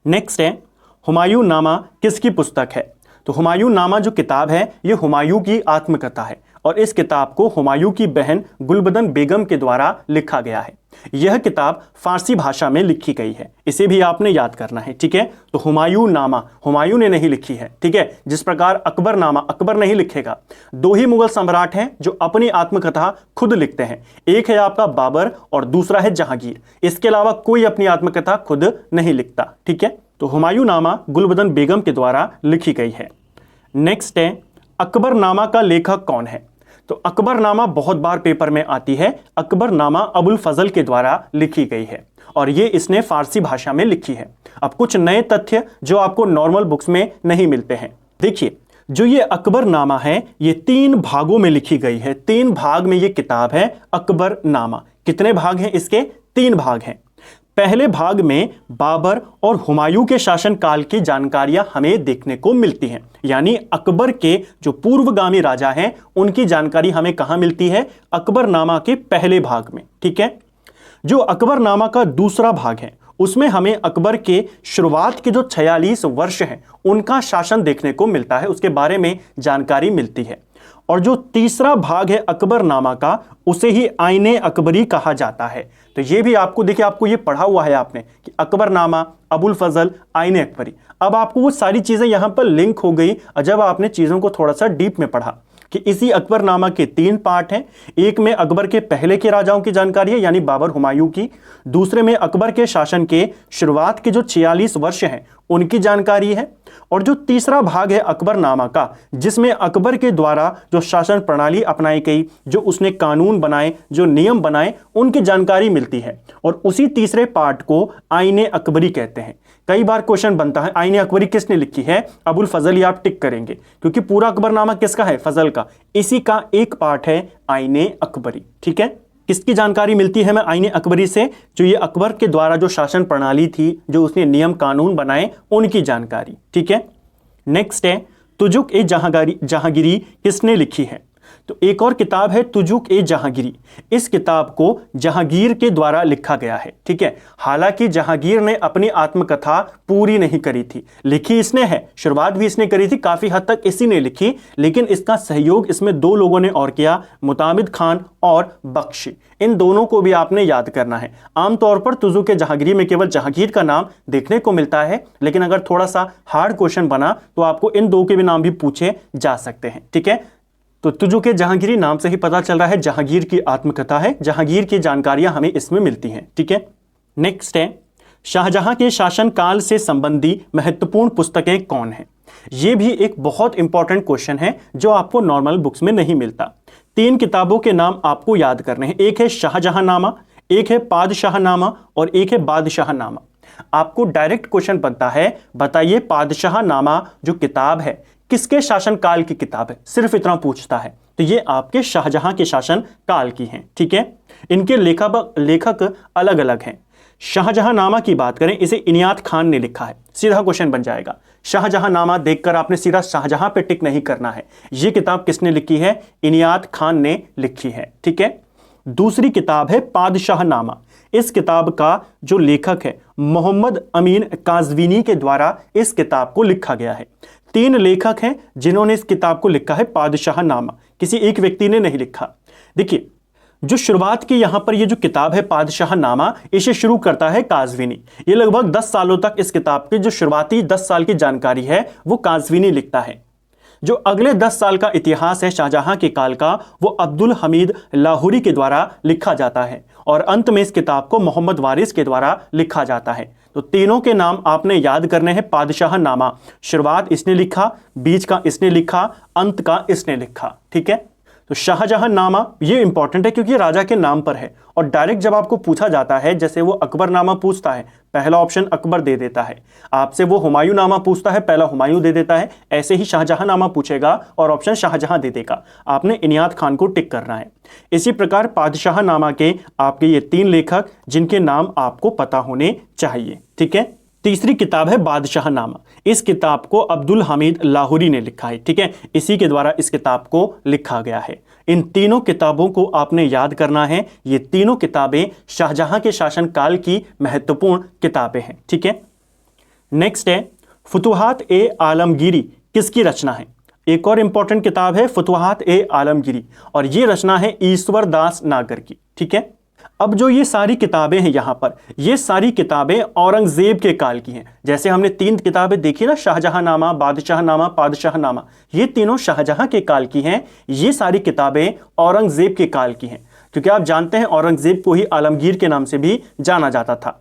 नेक्स्ट है हुमायूं नामा किसकी पुस्तक है? तो हुमायूं नामा जो किताब है ये हुमायूं की आत्मकथा है और इस किताब को हुमायूं की बहन गुलबदन बेगम के द्वारा लिखा गया है। यह किताब फारसी भाषा में लिखी गई है, इसे भी आपने याद करना है। ठीक है, तो हुमायूं नामा हुमायूं ने नहीं लिखी है। ठीक है, जिस प्रकार अकबर नामा अकबर नहीं लिखेगा। दो ही मुगल सम्राट हैं जो अपनी आत्मकथा खुद लिखते हैं, एक है आपका बाबर और दूसरा है जहांगीर। इसके अलावा कोई अपनी आत्मकथा खुद नहीं लिखता। ठीक है, तो हुमायूं नामा गुलबदन बेगम के द्वारा लिखी गई है। नेक्स्ट है अकबर नामा का लेखक कौन है? तो अकबर नामा बहुत बार पेपर में आती है। अकबर नामा अबुल फजल के द्वारा लिखी गई है और ये इसने फारसी भाषा में लिखी है। अब कुछ नए तथ्य जो आपको नॉर्मल बुक्स में नहीं मिलते हैं। देखिए, जो ये अकबर नामा है ये 3 भागों में लिखी गई है। 3 भाग में ये किताब है अकबर नामा। कितने भाग हैं इसके? 3 भाग हैं। पहले भाग में बाबर और हुमायूं के शासन काल की जानकारियां हमें देखने को मिलती हैं, यानी अकबर के जो पूर्वगामी राजा हैं उनकी जानकारी हमें कहां मिलती है? अकबरनामा के पहले भाग में। ठीक है, जो अकबरनामा का दूसरा भाग है उसमें हमें अकबर के शुरुआत के जो 46 वर्ष हैं उनका शासन देखने को मिलता है, उसके बारे में जानकारी मिलती है। और जो तीसरा भाग है अकबरनामा का उसे ही आईने अकबरी कहा जाता है। तो ये भी आपको देखिए, आपको ये पढ़ा हुआ है आपने कि अकबरनामा, अबुल फजल, आईने अकबरी। अब आपको वो सारी चीजें यहां पर लिंक हो गई जब आपने चीजों को थोड़ा सा डीप में पढ़ा कि इसी अकबरनामा के 3 पार्ट हैं। एक में अकबर के पहले के राजाओं की जानकारी है, यानी बाबर हुमायूं की। दूसरे में अकबर के शासन के शुरुआत के जो 46 वर्ष हैं उनकी जानकारी है। और जो तीसरा भाग है अकबरनामा का, जिसमें अकबर के द्वारा जो शासन प्रणाली अपनाई गई, जो उसने कानून बनाए, जो नियम बनाए, उनकी जानकारी मिलती है। और उसी तीसरे पार्ट को आईने अकबरी कहते हैं। कई बार क्वेश्चन बनता है आईने अकबरी किसने लिखी है? अबुल फजल, आप टिक करेंगे क्योंकि पूरा अकबरनामा किसका है? फजल का। इसी का एक पार्ट है आईने अकबरी। ठीक है, किसकी जानकारी मिलती है हमें आईने अकबरी से? जो ये अकबर के द्वारा जो शासन प्रणाली थी, जो उसने नियम कानून बनाए, उनकी जानकारी। ठीक है, नेक्स्ट है तुजुक ए जहांगीरी किसने लिखी है? तो एक और किताब है तुजुक ए जहांगीरी। इस किताब को जहांगीर के द्वारा लिखा गया है। ठीक है, हालांकि जहांगीर ने अपनी आत्मकथा पूरी नहीं करी थी, लिखी इसने है, शुरुआत भी इसने करी थी, काफी हद तक इसी ने लिखी, लेकिन इसका सहयोग इसमें 2 लोगों ने और किया, मुतामिद खान और बख्शी। इन दोनों को भी आपने याद करना है। आमतौर पर तुजुक ए जहांगीरी में केवल जहांगीर का नाम देखने को मिलता है, लेकिन अगर थोड़ा सा हार्ड क्वेश्चन बना तो आपको इन 2 के भी नाम भी पूछे जा सकते हैं। ठीक है, तो तुजुक ए जहांगीरी नाम से ही पता चल रहा है जहांगीर की आत्मकथा है, जहांगीर की जानकारियां हमें इसमें मिलती हैं। ठीक है, नेक्स्ट है शाहजहां के शासनकाल से संबंधी महत्वपूर्ण पुस्तकें कौन हैं? यह भी एक बहुत इंपॉर्टेंट क्वेश्चन है जो आपको नॉर्मल बुक्स में नहीं मिलता। 3 किताबों के नाम आपको याद करने हैं, एक है शाहजहांनामा, एक है पादशाहनामा और एक है बादशाहनामा। आपको डायरेक्ट क्वेश्चन बनता है, बताइए पादशाहनामा जो किताब है किसके शासन काल की किताब है? सिर्फ इतना पूछता है। तो ये आपके शाहजहां के शासन काल की हैं। ठीक है, इनके लेखक अलग अलग हैं। शाहजहांनामा की बात करें, इसे इनायत खान ने लिखा है। सीधा क्वेश्चन बन जाएगा, शाहजहांनामा देखकर आपने सीधा शाहजहां पे टिक नहीं करना है। ये किताब किसने लिखी है? इनायत खान ने लिखी है। ठीक है, दूसरी किताब है पादशाहनामा। इस किताब का जो लेखक है मोहम्मद अमीन काज़वीनी के द्वारा इस किताब को लिखा गया है। 3 लेखक हैं जिन्होंने इस किताब को लिखा है पादशाहनामा, किसी एक व्यक्ति ने नहीं लिखा। देखिए, जो शुरुआत की यहाँ पर ये जो किताब है पादशाहनामा, इसे शुरू करता है काज़वीनी। ये लगभग 10 सालों तक इस किताब की जो शुरुआती 10 साल की जानकारी है वो काज़वीनी लिखता है। जो अगले 10 साल का इतिहास है शाहजहां के काल का, वो अब्दुल हमीद लाहौरी के द्वारा लिखा जाता है और अंत में इस किताब को मोहम्मद वारिस के द्वारा लिखा जाता है। तो तीनों के नाम आपने याद करने हैं। पादशाहनामा, शुरुआत इसने लिखा, बीच का इसने लिखा, अंत का इसने लिखा। ठीक है, तो शाहजहांनामा ये इंपॉर्टेंट है क्योंकि ये राजा के नाम पर है और डायरेक्ट जब आपको पूछा जाता है, जैसे वो अकबरनामा पूछता है, पहला ऑप्शन अकबर दे देता है। आपसे वो हुमायूंनामा पूछता है, पहला हुमायूं दे देता है। ऐसे ही शाहजहांनामा पूछेगा और ऑप्शन शाहजहां दे देगा। आपने इनायत खान को टिक करना है। इसी प्रकार पादशाहनामा के आपके ये 3 लेखक जिनके नाम आपको पता होने चाहिए। ठीक है, तीसरी किताब है बादशाहनामा। इस किताब को अब्दुल हमीद लाहौरी ने लिखा है। ठीक है, इसी के द्वारा इस किताब को लिखा गया है। इन तीनों किताबों को आपने याद करना है। ये तीनों किताबें शाहजहां के शासनकाल की महत्वपूर्ण किताबें हैं। ठीक है, नेक्स्ट है फुतुहात ए आलमगीरी किसकी रचना है। एक और इंपॉर्टेंट किताब है फुतुहात ए आलमगीरी और ये रचना है ईश्वर दास नागर की। ठीक है, अब जो ये सारी किताबें हैं यहाँ पर, ये सारी किताबें औरंगजेब के काल की हैं। जैसे हमने 3 किताबें देखी ना, शाहजहांनामा, बादशाहनामा, पादशाहनामा, ये तीनों शाहजहां के काल की हैं। ये सारी किताबें औरंगजेब के काल की हैं, क्योंकि आप जानते हैं औरंगजेब को ही आलमगीर के नाम से भी जाना जाता था।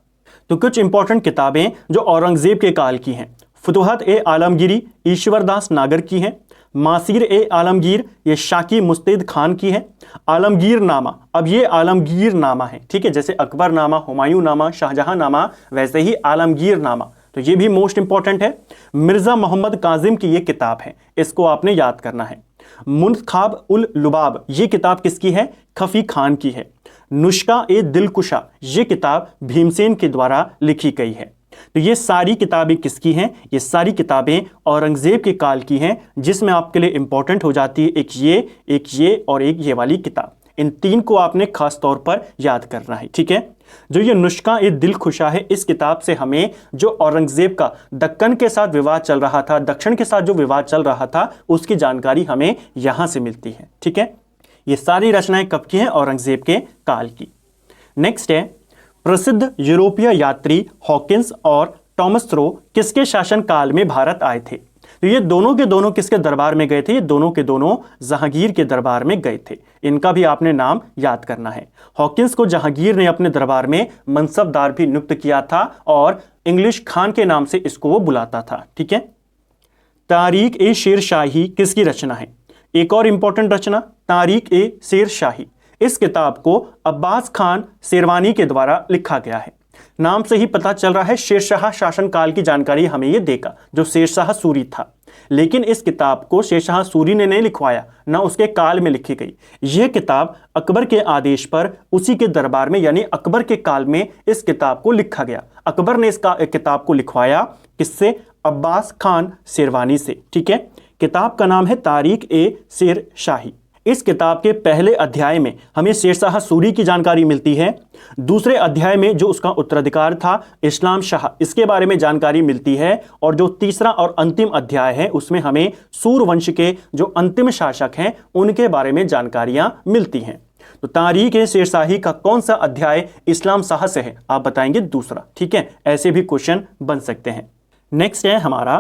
तो कुछ इंपॉर्टेंट किताबें जो औरंगजेब के काल की हैं, फुतुहात ए आलमगीरी ईश्वरदास नागर की हैं, मासीर ए आलमगीर ये शाकी मुस्तैद खान की है, आलमगीर नामा, अब ये आलमगीर नामा है। ठीक है, जैसे अकबर नामा, हुमायूं नामा, शाहजहां नामा, वैसे ही आलमगीर नामा, तो ये भी मोस्ट इंपॉर्टेंट है। मिर्जा मोहम्मद काजिम की ये किताब है, इसको आपने याद करना है। मुंतखाब उल लुबाब ये किताब किसकी है, खफी खान की है। नुस्खा ए दिलकुशा ये किताब भीमसेन के द्वारा लिखी गई है। तो ये सारी किताबें किसकी हैं, ये सारी किताबें औरंगजेब के काल की हैं, जिसमें आपके लिए इंपॉर्टेंट हो जाती है एक ये और एक ये वाली किताब। इन 3 को आपने खास तौर पर याद करना है। ठीक है, जो ये नुस्खा ए दिलखुशा है, इस किताब से हमें जो औरंगजेब का दक्कन के साथ विवाद चल रहा था, दक्षिण के साथ जो विवाद चल रहा था, उसकी जानकारी हमें यहां से मिलती है। ठीक है, ये सारी रचनाएं कब की हैं, औरंगजेब के काल की। नेक्स्ट है प्रसिद्ध यूरोपीय यात्री हॉकिंस और टॉमस थ्रो किसके शासनकाल में भारत आए थे। तो ये दोनों के दोनों किसके दरबार में गए थे, ये दोनों के दोनों जहांगीर के दरबार में गए थे। इनका भी आपने नाम याद करना है। हॉकिंस को जहांगीर ने अपने दरबार में मनसबदार भी नियुक्त किया था और इंग्लिश खान के नाम से इसको वो बुलाता था। ठीक है, तारीख ए शेर शाही किसकी रचना है। एक और इंपॉर्टेंट रचना तारीख ए शेर शाही, इस किताब को अब्बास खान शेरवानी के द्वारा लिखा गया है। नाम से ही पता चल रहा है शेरशाह शासनकाल की जानकारी हमें ये देगा, जो शेरशाह सूरी था। लेकिन इस किताब को शेरशाह सूरी ने नहीं लिखवाया, ना उसके काल में लिखी गई। यह किताब अकबर के आदेश पर उसी के दरबार में यानी अकबर के काल में इस किताब को लिखा गया। अकबर ने इसका किताब को लिखवाया किससे, अब्बास खान शेरवानी से। ठीक है, किताब का नाम है तारीख ए शेर शाही। इस किताब के पहले अध्याय में हमें शेरशाह सूरी की जानकारी मिलती है। दूसरे अध्याय में जो उसका उत्तराधिकार था इस्लाम शाह, इसके बारे में जानकारी मिलती है। और जो तीसरा और अंतिम अध्याय है उसमें हमें सूरवंश के जो अंतिम शासक हैं उनके बारे में जानकारियां मिलती हैं। तो तारीख ए शेरशाही का कौन सा अध्याय इस्लाम शाह से है, आप बताएंगे दूसरा। ठीक है, ऐसे भी क्वेश्चन बन सकते हैं। नेक्स्ट है हमारा,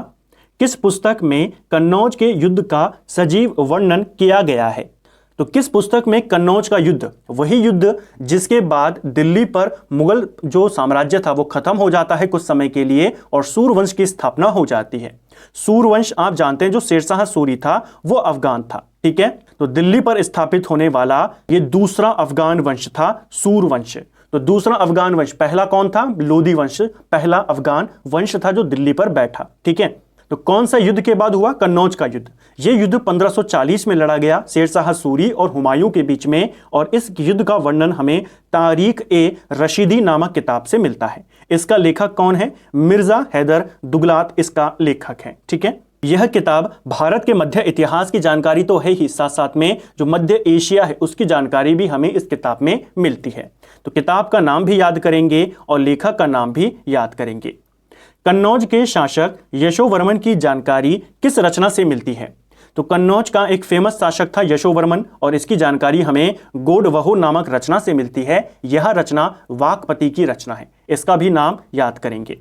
किस पुस्तक में कन्नौज के युद्ध का सजीव वर्णन किया गया है। तो किस पुस्तक में कन्नौज का युद्ध, वही युद्ध जिसके बाद दिल्ली पर मुगल जो साम्राज्य था वो खत्म हो जाता है कुछ समय के लिए और सूरवंश की स्थापना हो जाती है। सूरवंश आप जानते हैं जो शेरशाह सूरी था वो अफगान था। ठीक है, तो दिल्ली पर स्थापित होने वाला ये दूसरा अफगान वंश था सूरवंश। तो दूसरा अफगान वंश, पहला कौन था, लोदी वंश पहला अफगान वंश था जो दिल्ली पर बैठा। ठीक है, तो कौन सा युद्ध के बाद हुआ, कन्नौज का युद्ध। यह युद्ध 1540 में लड़ा गया शेरशाह सूरी और हुमायूं के बीच में और इस युद्ध का वर्णन हमें तारीख ए रशीदी नामक किताब से मिलता है। इसका लेखक कौन है, मिर्जा हैदर दुगलात इसका लेखक है। ठीक है, यह किताब भारत के मध्य इतिहास की जानकारी तो है ही, साथ साथ में जो मध्य एशिया है उसकी जानकारी भी हमें इस किताब में मिलती है। तो किताब का नाम भी याद करेंगे और लेखक का नाम भी याद करेंगे। कन्नौज के शासक यशोवर्मन की जानकारी किस रचना से मिलती है। तो कन्नौज का एक फेमस शासक था यशोवर्मन, और इसकी जानकारी हमें गोडवहु नामक रचना से मिलती है। यह रचना वाकपति की रचना है, इसका भी नाम याद करेंगे।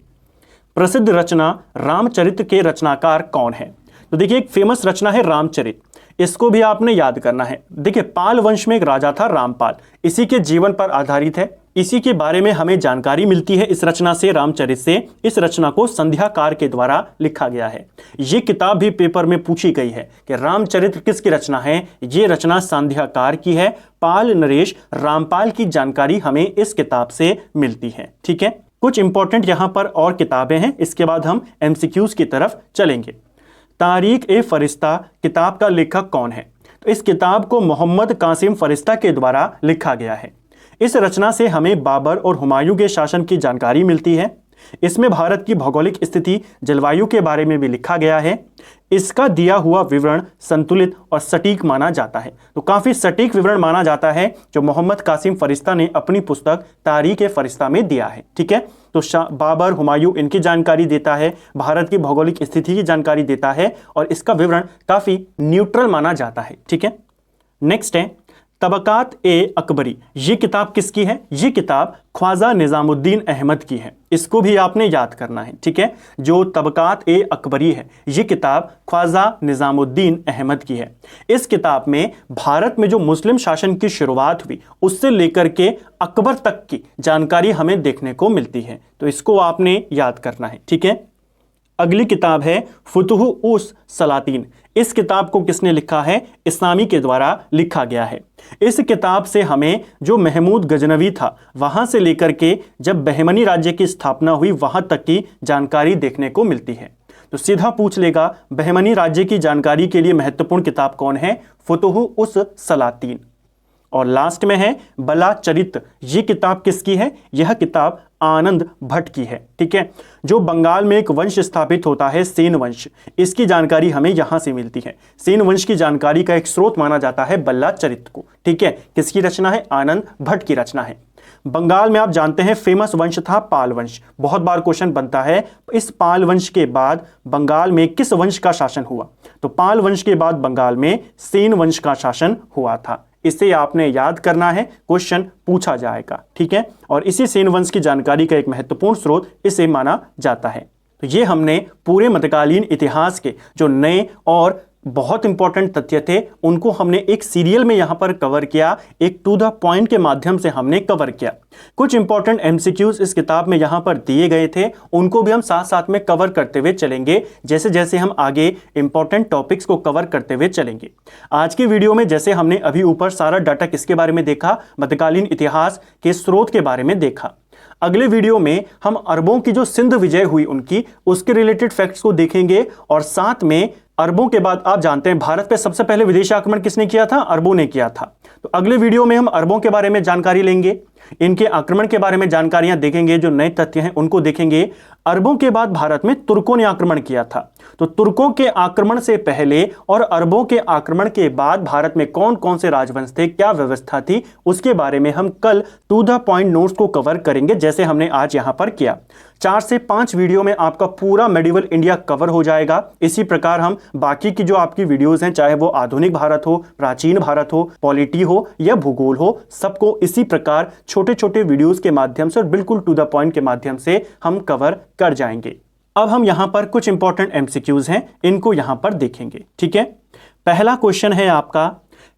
प्रसिद्ध रचना रामचरित के रचनाकार कौन है? तो देखिए एक फेमस रचना है रामचरित, इसको भी आपने याद करना है। देखिए पाल वंश में एक राजा था रामपाल, इसी के जीवन पर आधारित है, इसी के बारे में हमें जानकारी मिलती है इस रचना से, रामचरित से। इस रचना को संध्याकार के द्वारा लिखा गया है। ये किताब भी पेपर में पूछी गई है कि रामचरित किसकी रचना है। ये रचना संध्याकार की है। पाल नरेश रामपाल की जानकारी हमें इस किताब से मिलती है। ठीक है, कुछ इंपॉर्टेंट यहां पर और किताबें हैं, इसके बाद हम एमसीक्यूज की तरफ चलेंगे। तारीख ए फरिश्ता किताब का लेखक कौन है? तो इस किताब को मोहम्मद कासिम फरिश्ता के द्वारा लिखा गया है। इस रचना से हमें बाबर और हुमायूं के शासन की जानकारी मिलती है। इसमें भारत की भौगोलिक स्थिति, जलवायु के बारे में भी लिखा गया है। इसका दिया हुआ विवरण संतुलित और सटीक माना जाता है। तो काफी सटीक विवरण माना जाता है जो मोहम्मद कासिम फरिश्ता ने अपनी पुस्तक तारीख ए फरिश्ता में दिया है। ठीक है, तो बाबर, हुमायूं इनकी जानकारी देता है, भारत की भौगोलिक स्थिति की जानकारी देता है, और इसका विवरण काफी न्यूट्रल माना जाता है। ठीक है, नेक्स्ट है तबकात ए अकबरी। ये किताब किसकी है? ये किताब ख्वाजा निजामुद्दीन अहमद की है, इसको भी आपने याद करना है। ठीक है, जो तबकात ए अकबरी है ये किताब ख्वाजा निजामुद्दीन अहमद की है। इस किताब में भारत में जो मुस्लिम शासन की शुरुआत हुई उससे लेकर के अकबर तक की जानकारी हमें देखने को मिलती है, तो इसको आपने याद करना है। ठीक है, अगली किताब है फुतुह उस सलातीन। इस किताब को किसने लिखा है? इस्लामी के द्वारा लिखा गया है। इस किताब से हमें जो महमूद गजनवी था वहां से लेकर के जब बहमनी राज्य की स्थापना हुई वहां तक की जानकारी देखने को मिलती है। तो सीधा पूछ लेगा बहमनी राज्य की जानकारी के लिए महत्वपूर्ण किताब कौन है? फुतुह उस सलातीन। और लास्ट में है बला चरित। ये किताब किसकी है? यह किताब आनंद भट्ट की है। ठीक है, जो बंगाल में एक वंश स्थापित होता है सेन वंश, इसकी जानकारी हमें यहां से मिलती है। सेन वंश की जानकारी का एक स्रोत माना जाता है बल्ला चरित को। ठीक है, किसकी रचना है? आनंद भट्ट की रचना है। बंगाल में आप जानते हैं फेमस वंश था पाल वंश, बहुत बार क्वेश्चन बनता है इस पाल वंश के बाद बंगाल में किस वंश का शासन हुआ? तो पाल वंश के बाद बंगाल में सेन वंश का शासन हुआ था। इसे आपने याद करना है, क्वेश्चन पूछा जाएगा। ठीक है, और इसी सेन वंश की जानकारी का एक महत्वपूर्ण स्रोत इसे माना जाता है। तो ये हमने पूरे मध्यकालीन इतिहास के जो नए और बहुत इंपॉर्टेंट तथ्य थे उनको हमने एक सीरियल में यहां पर कवर किया, एक टू द पॉइंट के माध्यम से हमने कवर किया। कुछ इंपॉर्टेंट एमसीक्यूज इस किताब में यहां पर दिए गए थे, उनको भी हम साथ साथ में कवर करते हुए चलेंगे जैसे जैसे हम आगे इंपॉर्टेंट टॉपिक्स को कवर करते हुए चलेंगे। आज की वीडियो में जैसे हमने अभी ऊपर सारा डाटा किसके बारे में देखा? मध्यकालीन इतिहास के स्रोत के बारे में देखा। अगले वीडियो में हम अरबों की जो सिंध विजय हुई उनकी उसके रिलेटेड फैक्ट्स को देखेंगे, और साथ में अरबों के बाद आप जानते हैं भारत पे सबसे पहले विदेशी आक्रमण किसने किया था? अरबों ने किया था। तो अगले वीडियो में हम अरबों के बारे में जानकारी लेंगे, इनके आक्रमण के बारे में जानकारियां देखेंगे, जो नए तथ्य हैं उनको देखेंगे। अरबों के बाद भारत में तुर्कों ने आक्रमण किया था, तो तुर्कों के आक्रमण से पहले और अरबों के आक्रमण के बाद भारत में कौन कौन से राजवंश थे, क्या व्यवस्था थी, उसके बारे में हम कल टू द पॉइंट नोट्स को कवर करेंगे जैसे हमने आज यहां पर किया। 4 से 5 वीडियो में आपका पूरा मेडिवल इंडिया कवर हो जाएगा। इसी प्रकार हम बाकी की जो आपकी वीडियोस हैं, चाहे वो आधुनिक भारत हो, प्राचीन भारत हो, पॉलिटी हो या भूगोल हो, सबको इसी प्रकार छोटे छोटे वीडियोस के माध्यम से और बिल्कुल टू द पॉइंट के माध्यम से हम कवर कर जाएंगे। अब हम यहां पर कुछ इंपॉर्टेंट एमसीक्यूज हैं, इनको यहां पर देखेंगे। ठीक है, पहला क्वेश्चन है आपका,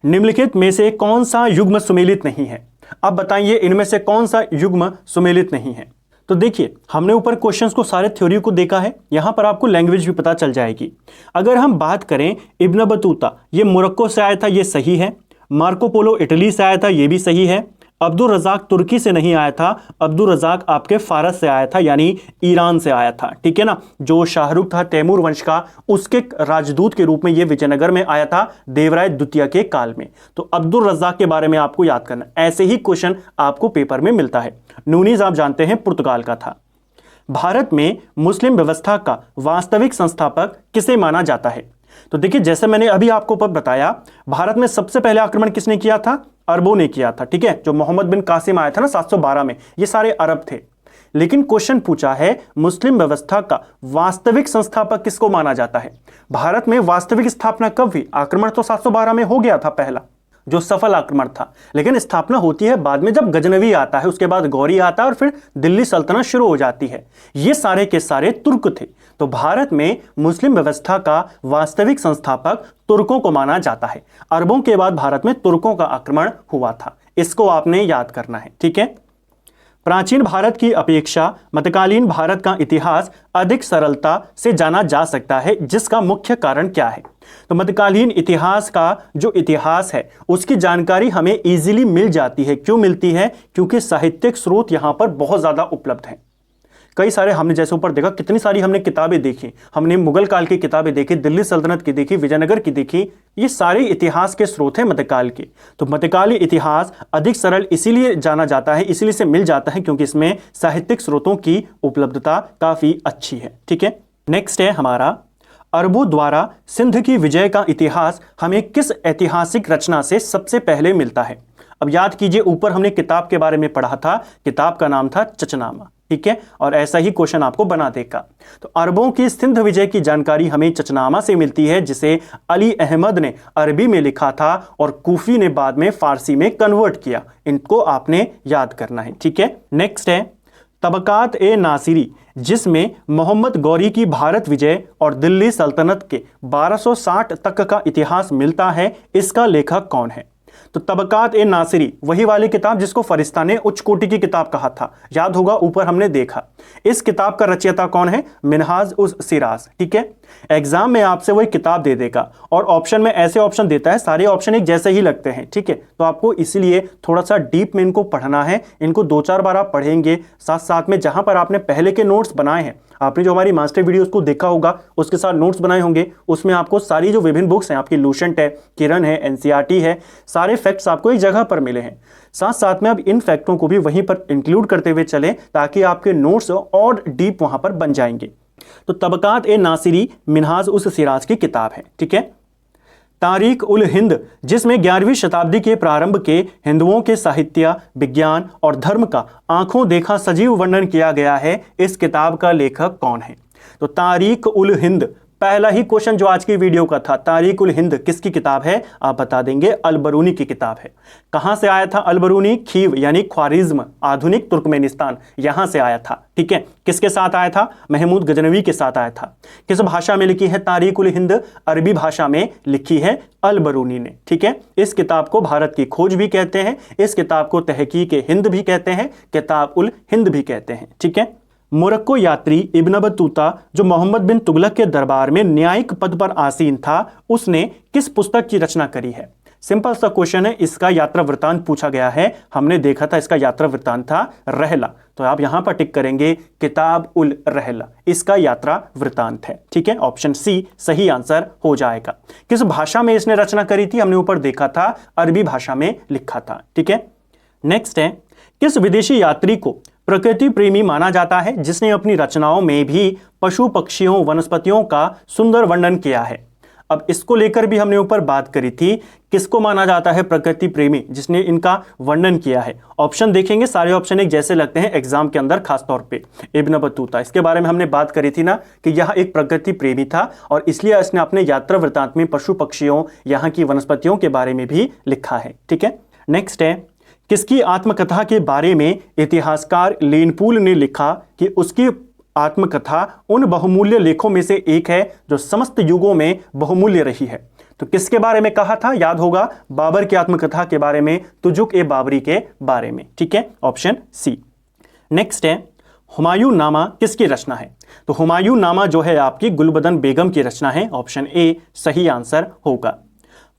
निम्नलिखित में से कौन सा युग्म सुमेलित नहीं है? अब बताइए इनमें से कौन सा युग्म सुमेलित नहीं है? तो देखिए हमने ऊपर क्वेश्चंस को सारे थ्योरी को देखा है, यहां पर आपको लैंग्वेज भी पता चल जाएगी। अगर हम बात करें इब्न बतूता, ये मोरक्को से आया था, ये सही है। मार्को पोलो इटली से आया था, ये भी सही है। अब्दुल रज़ाक तुर्की से नहीं आया था, अब्दुल रज़ाक आपके फारस से आया था, यानी ईरान से आया था। ठीक है ना, जो शाहरुख था तैमूर वंश का, उसके राजदूत के रूप में ये विजयनगर में आया था देवराय द्वितीय के काल में। तो अब्दुल रज़ाक के बारे में आपको याद करना, ऐसे ही क्वेश्चन आपको पेपर में मिलता है। नूनीज आप जानते हैं पुर्तगाल का था। भारत में मुस्लिम व्यवस्था का वास्तविक संस्थापक किसे माना जाता है? तो देखिए जैसे मैंने अभी आपको बताया, भारत में सबसे पहले आक्रमण किसने किया था? अरबों ने किया था। ठीक है, जो मोहम्मद बिन कासिम आया था ना 712 में, ये सारे अरब थे। लेकिन क्वेश्चन पूछा है मुस्लिम व्यवस्था का वास्तविक संस्थापक किसको माना जाता है। भारत में वास्तविक स्थापना कब हुई? आक्रमण तो 712 में हो गया था पहला, जो सफल आक्रमण था, लेकिन स्थापना होती है बाद में जब गजनवी आता है, उसके बाद गौरी आता है और फिर दिल्ली सल्तनत शुरू हो जाती है। ये सारे के सारे तुर्क थे। तो भारत में मुस्लिम व्यवस्था का वास्तविक संस्थापक तुर्कों को माना जाता है। अरबों के बाद भारत में तुर्कों का आक्रमण हुआ था, इसको आपने याद करना है, ठीक है। प्राचीन भारत की अपेक्षा मध्यकालीन भारत का इतिहास अधिक सरलता से जाना जा सकता है, जिसका मुख्य कारण क्या है? तो मध्यकालीन इतिहास का जो इतिहास है उसकी जानकारी हमें इजीली मिल जाती है। क्यों मिलती है? क्योंकि साहित्यिक स्रोत यहां पर बहुत ज्यादा उपलब्ध हैं। कई सारे हमने जैसे ऊपर देखा, कितनी सारी हमने किताबें देखी, हमने मुगल काल की किताबें देखी, दिल्ली सल्तनत की देखी, विजयनगर की देखी, ये सारे इतिहास के स्रोत हैं मध्यकाल के। तो मध्यकालीन इतिहास अधिक सरल इसीलिए जाना जाता है, इसीलिए से मिल जाता है क्योंकि इसमें साहित्यिक स्रोतों की उपलब्धता काफी अच्छी है, ठीक है। नेक्स्ट है हमारा, अरबों द्वारा सिंध की विजय का इतिहास हमें किस ऐतिहासिक रचना से सबसे पहले मिलता है? अब याद कीजिए, ऊपर हमने किताब के बारे में पढ़ा था, किताब का नाम था चचनामा, ठीक है, और ऐसा ही क्वेश्चन आपको बना देगा। तो अरबों की सिंध विजय की जानकारी हमें चचनामा से मिलती है, जिसे अली अहमद ने अरबी में लिखा था और कूफी ने बाद में फारसी में कन्वर्ट किया। इनको आपने याद करना है, ठीक है। नेक्स्ट है तबकात ए नासिरी, जिसमें मोहम्मद गौरी की भारत विजय और दिल्ली सल्तनत के 1260 तक का इतिहास मिलता है। इसका लेखक कौन है? तो तबकात ए नासिरी वही वाली किताब जिसको फरिश्ता ने उच्च कोटि की किताब कहा था, याद होगा ऊपर हमने देखा। इस किताब का रचयिता कौन है? मिनहाज उस सिराज, ठीक है। एग्जाम में आपसे वही किताब दे देगा और ऑप्शन में ऐसे ऑप्शन देता है, सारे ऑप्शन एक जैसे ही लगते हैं, ठीक है। तो आपको इसलिए थोड़ा सा डीप में इनको पढ़ना है, इनको 2-4 बार आप पढ़ेंगे, साथ साथ में जहां पर आपने पहले के नोट्स बनाए हैं, आपने जो हमारी मास्टर वीडियोस को देखा होगा उसके साथ नोट्स बनाए होंगे, उसमें आपको सारी जो विभिन्न बुक्स हैं, आपकी लूसेंट है, किरण है, एनसीईआरटी है, सारे फैक्ट्स आपको एक जगह पर मिले हैं। साथ साथ में अब इन फैक्टों को भी वहीं पर इंक्लूड करते हुए चलें ताकि आपके नोट्स और डीप वहां पर बन जाएंगे। तो तबकात ए नासिरी मिनहाज उस सिराज की किताब है, ठीक है। तारीख उल हिंद, जिसमें 11वीं शताब्दी के प्रारंभ के हिंदुओं के साहित्य, विज्ञान और धर्म का आंखों देखा सजीव वर्णन किया गया है, इस किताब का लेखक कौन है? तो तारीख उल हिंद, पहला ही क्वेश्चन जो आज की वीडियो का था, तारीख उल हिंद किसकी किताब है? आप बता देंगे अल-बरूनी की किताब है। कहां से आया था अल-बरूनी? खीव यानी ख्वारिज्म, आधुनिक तुर्कमेनिस्तान, यहां से आया था, ठीक है। किसके साथ आया था? महमूद गजनवी के साथ आया था। किस भाषा में लिखी है तारीख उल हिंद? अरबी भाषा में लिखी है अल-बरूनी ने, ठीक है। इस किताब को भारत की खोज भी कहते हैं, इस किताब को तहकीक हिंद भी कहते हैं, किताब उल हिंद भी कहते हैं, ठीक है। मोरक्को यात्री इब्न बतूता, जो मोहम्मद बिन तुगलक के दरबार में न्यायिक पद पर आसीन था, उसने किस पुस्तक की रचना करी है? सिंपल सा क्वेश्चन है, इसका यात्रा वृत्तांत पूछा गया है, हमने देखा था इसका यात्रा वृत्तांत था रहला, तो आप यहां पर टिक करेंगे किताब उल रहला, इसका यात्रा वृत्तांत है, ठीक है। ऑप्शन सी सही आंसर हो जाएगा। किस भाषा में इसने रचना करी थी? हमने ऊपर देखा था अरबी भाषा में लिखा था, ठीक है। नेक्स्ट है, किस विदेशी यात्री को प्रकृति प्रेमी माना जाता है, जिसने अपनी रचनाओं में भी पशु पक्षियों वनस्पतियों का सुंदर वर्णन किया है? अब इसको लेकर भी हमने ऊपर बात करी थी, किसको माना जाता है प्रकृति प्रेमी जिसने इनका वर्णन किया है? ऑप्शन देखेंगे, सारे ऑप्शन एक जैसे लगते हैं एग्जाम के अंदर, खासतौर पे इब्न बतूता, इसके बारे में हमने बात करी थी ना कि यह एक प्रकृति प्रेमी था और इसलिए इसने अपने यात्रा वृत्तांत में पशु पक्षियों, यहाँ की वनस्पतियों के बारे में भी लिखा है, ठीक है। नेक्स्ट है, किसकी आत्मकथा के बारे में इतिहासकार लेनपूल ने लिखा कि उसकी आत्मकथा उन बहुमूल्य लेखों में से एक है जो समस्त युगों में बहुमूल्य रही है? तो किसके बारे में कहा था? याद होगा, बाबर की आत्मकथा के बारे में, तुजुक ए बाबरी के बारे में, ठीक है। Option C. नेक्स्ट है, हुमायूं नामा किसकी रचना है? तो हुमायूं नामा जो है आपकी गुलबदन बेगम की रचना है, ऑप्शन ए सही आंसर होगा।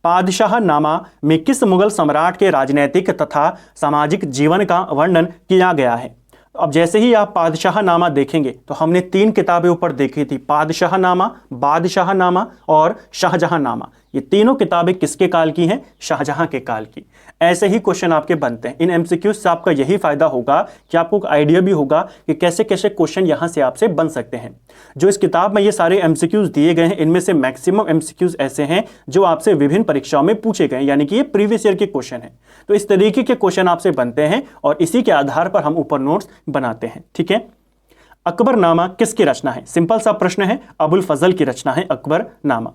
पादशाह नामा में किस मुगल सम्राट के राजनैतिक तथा सामाजिक जीवन का वर्णन किया गया है? अब जैसे ही आप पादशाह नामा देखेंगे तो हमने 3 किताबें ऊपर देखी थी, पादशाह नामा, बादशाह नामा और शाहजहां नामा। ये तीनों किताबें किसके काल की हैं? शाहजहां के काल की। ऐसे ही क्वेश्चन आपके बनते हैं। इन एमसीक्यूज से आपका यही फायदा होगा कि आपको एक आइडिया भी होगा कि कैसे कैसे क्वेश्चन यहां से आपसे बन सकते हैं। जो इस किताब में ये सारे एमसीक्यूज दिए गए हैं, इनमें से मैक्सिमम एमसीक्यूज ऐसे हैं जो आपसे विभिन्न परीक्षाओं में पूछे गए, यानी कि ये प्रीवियस ईयर के क्वेश्चन हैं। तो इस तरीके के क्वेश्चन आपसे बनते हैं और इसी के आधार पर हम ऊपर नोट्स बनाते हैं। ठीक है, अकबरनामा किसकी रचना है? सिंपल सा प्रश्न है, अबुल फजल की रचना है अकबरनामा।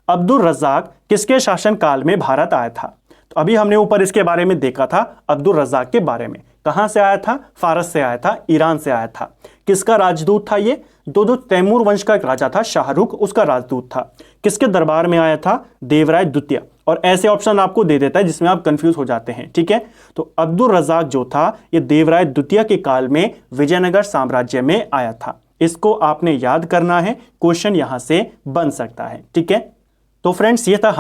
अब्दुल रज्जाक किसके शासन काल में भारत आया था? तो अभी हमने ऊपर इसके बारे में देखा था, अब्दुल रज्जाक के बारे में। कहां से आया था? फारस से आया था, ईरान से आया था। किसका राजदूत था ये? जो तैमूर वंश का एक राजा था शाहरुख, उसका राजदूत था। किसके दरबार में आया था? देवराय द्वितीय। और ऐसे ऑप्शन आपको दे देता है जिसमें आप कंफ्यूज हो जाते हैं। ठीक है, तो अब्दुल रज्जाक जो था ये देवराय द्वितीय के काल में विजयनगर साम्राज्य में आया था। इसको आपने याद करना है, क्वेश्चन यहां से बन सकता है। ठीक है, तो फ्रेंड्स ये था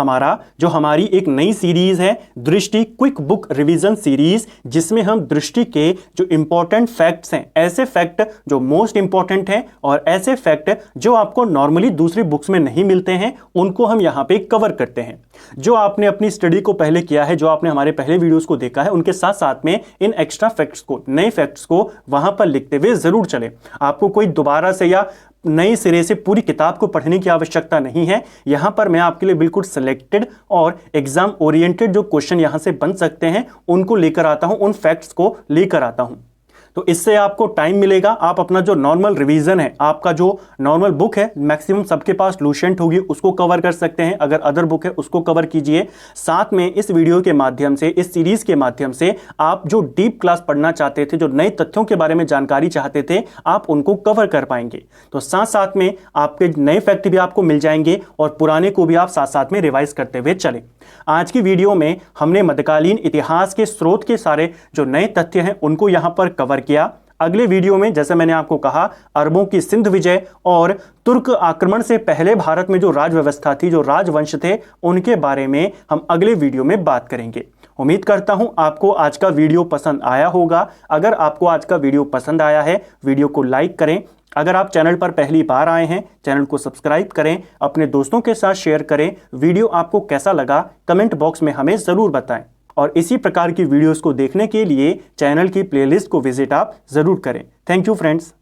हमारी एक नई सीरीज है, दृष्टि क्विक बुक रिवीजन सीरीज, जिसमें हम दृष्टि के जो इंपॉर्टेंट फैक्ट्स हैं, ऐसे फैक्ट जो मोस्ट इंपॉर्टेंट हैं और ऐसे फैक्ट जो आपको नॉर्मली दूसरी बुक्स में नहीं मिलते हैं, उनको हम यहाँ पे कवर करते हैं। जो आपने अपनी स्टडी को पहले किया है, जो आपने हमारे पहले वीडियोस को देखा है, उनके साथ साथ में इन एक्स्ट्रा फैक्ट्स को, नए फैक्ट्स को वहां पर लिखते हुए जरूर चले। आपको कोई दोबारा से या नए सिरे से पूरी किताब को पढ़ने की आवश्यकता नहीं है। यहां पर मैं आपके लिए बिल्कुल सिलेक्टेड और एग्जाम ओरिएंटेड जो क्वेश्चन यहां से बन सकते हैं उनको लेकर आता हूं, उन फैक्ट्स को लेकर आता हूं। तो इससे आपको टाइम मिलेगा, आप अपना जो नॉर्मल रिवीजन है, आपका जो नॉर्मल बुक है, मैक्सिमम सबके पास लुसेंट होगी, उसको कवर कर सकते हैं। अगर अदर बुक है उसको कवर कीजिए। साथ में इस वीडियो के माध्यम से, इस सीरीज के माध्यम से आप जो डीप क्लास पढ़ना चाहते थे, जो नए तथ्यों के बारे में जानकारी चाहते थे, आप उनको कवर कर पाएंगे। तो साथ साथ में आपके नए फैक्ट भी आपको मिल जाएंगे और पुराने को भी आप साथ साथ में रिवाइज करते हुए चले। आज की वीडियो में हमने मध्यकालीन इतिहास के स्रोत के सारे जो नए तथ्य हैं उनको यहां पर कवर किया। अगले वीडियो में, जैसे मैंने आपको कहा, अरबों की सिंध विजय और तुर्क आक्रमण से पहले भारत में जो राज व्यवस्था थी, जो राजवंश थे, उनके बारे में हम अगले वीडियो में बात करेंगे। उम्मीद करता हूं आपको आज का वीडियो पसंद आया होगा। अगर आपको आज का वीडियो पसंद आया है, वीडियो को लाइक करें। अगर आप चैनल पर पहली बार आए हैं, चैनल को सब्सक्राइब करें, अपने दोस्तों के साथ शेयर करें। वीडियो आपको कैसा लगा कमेंट बॉक्स में हमें ज़रूर बताएं। और इसी प्रकार की वीडियोस को देखने के लिए चैनल की प्लेलिस्ट को विजिट आप ज़रूर करें। Thank you friends.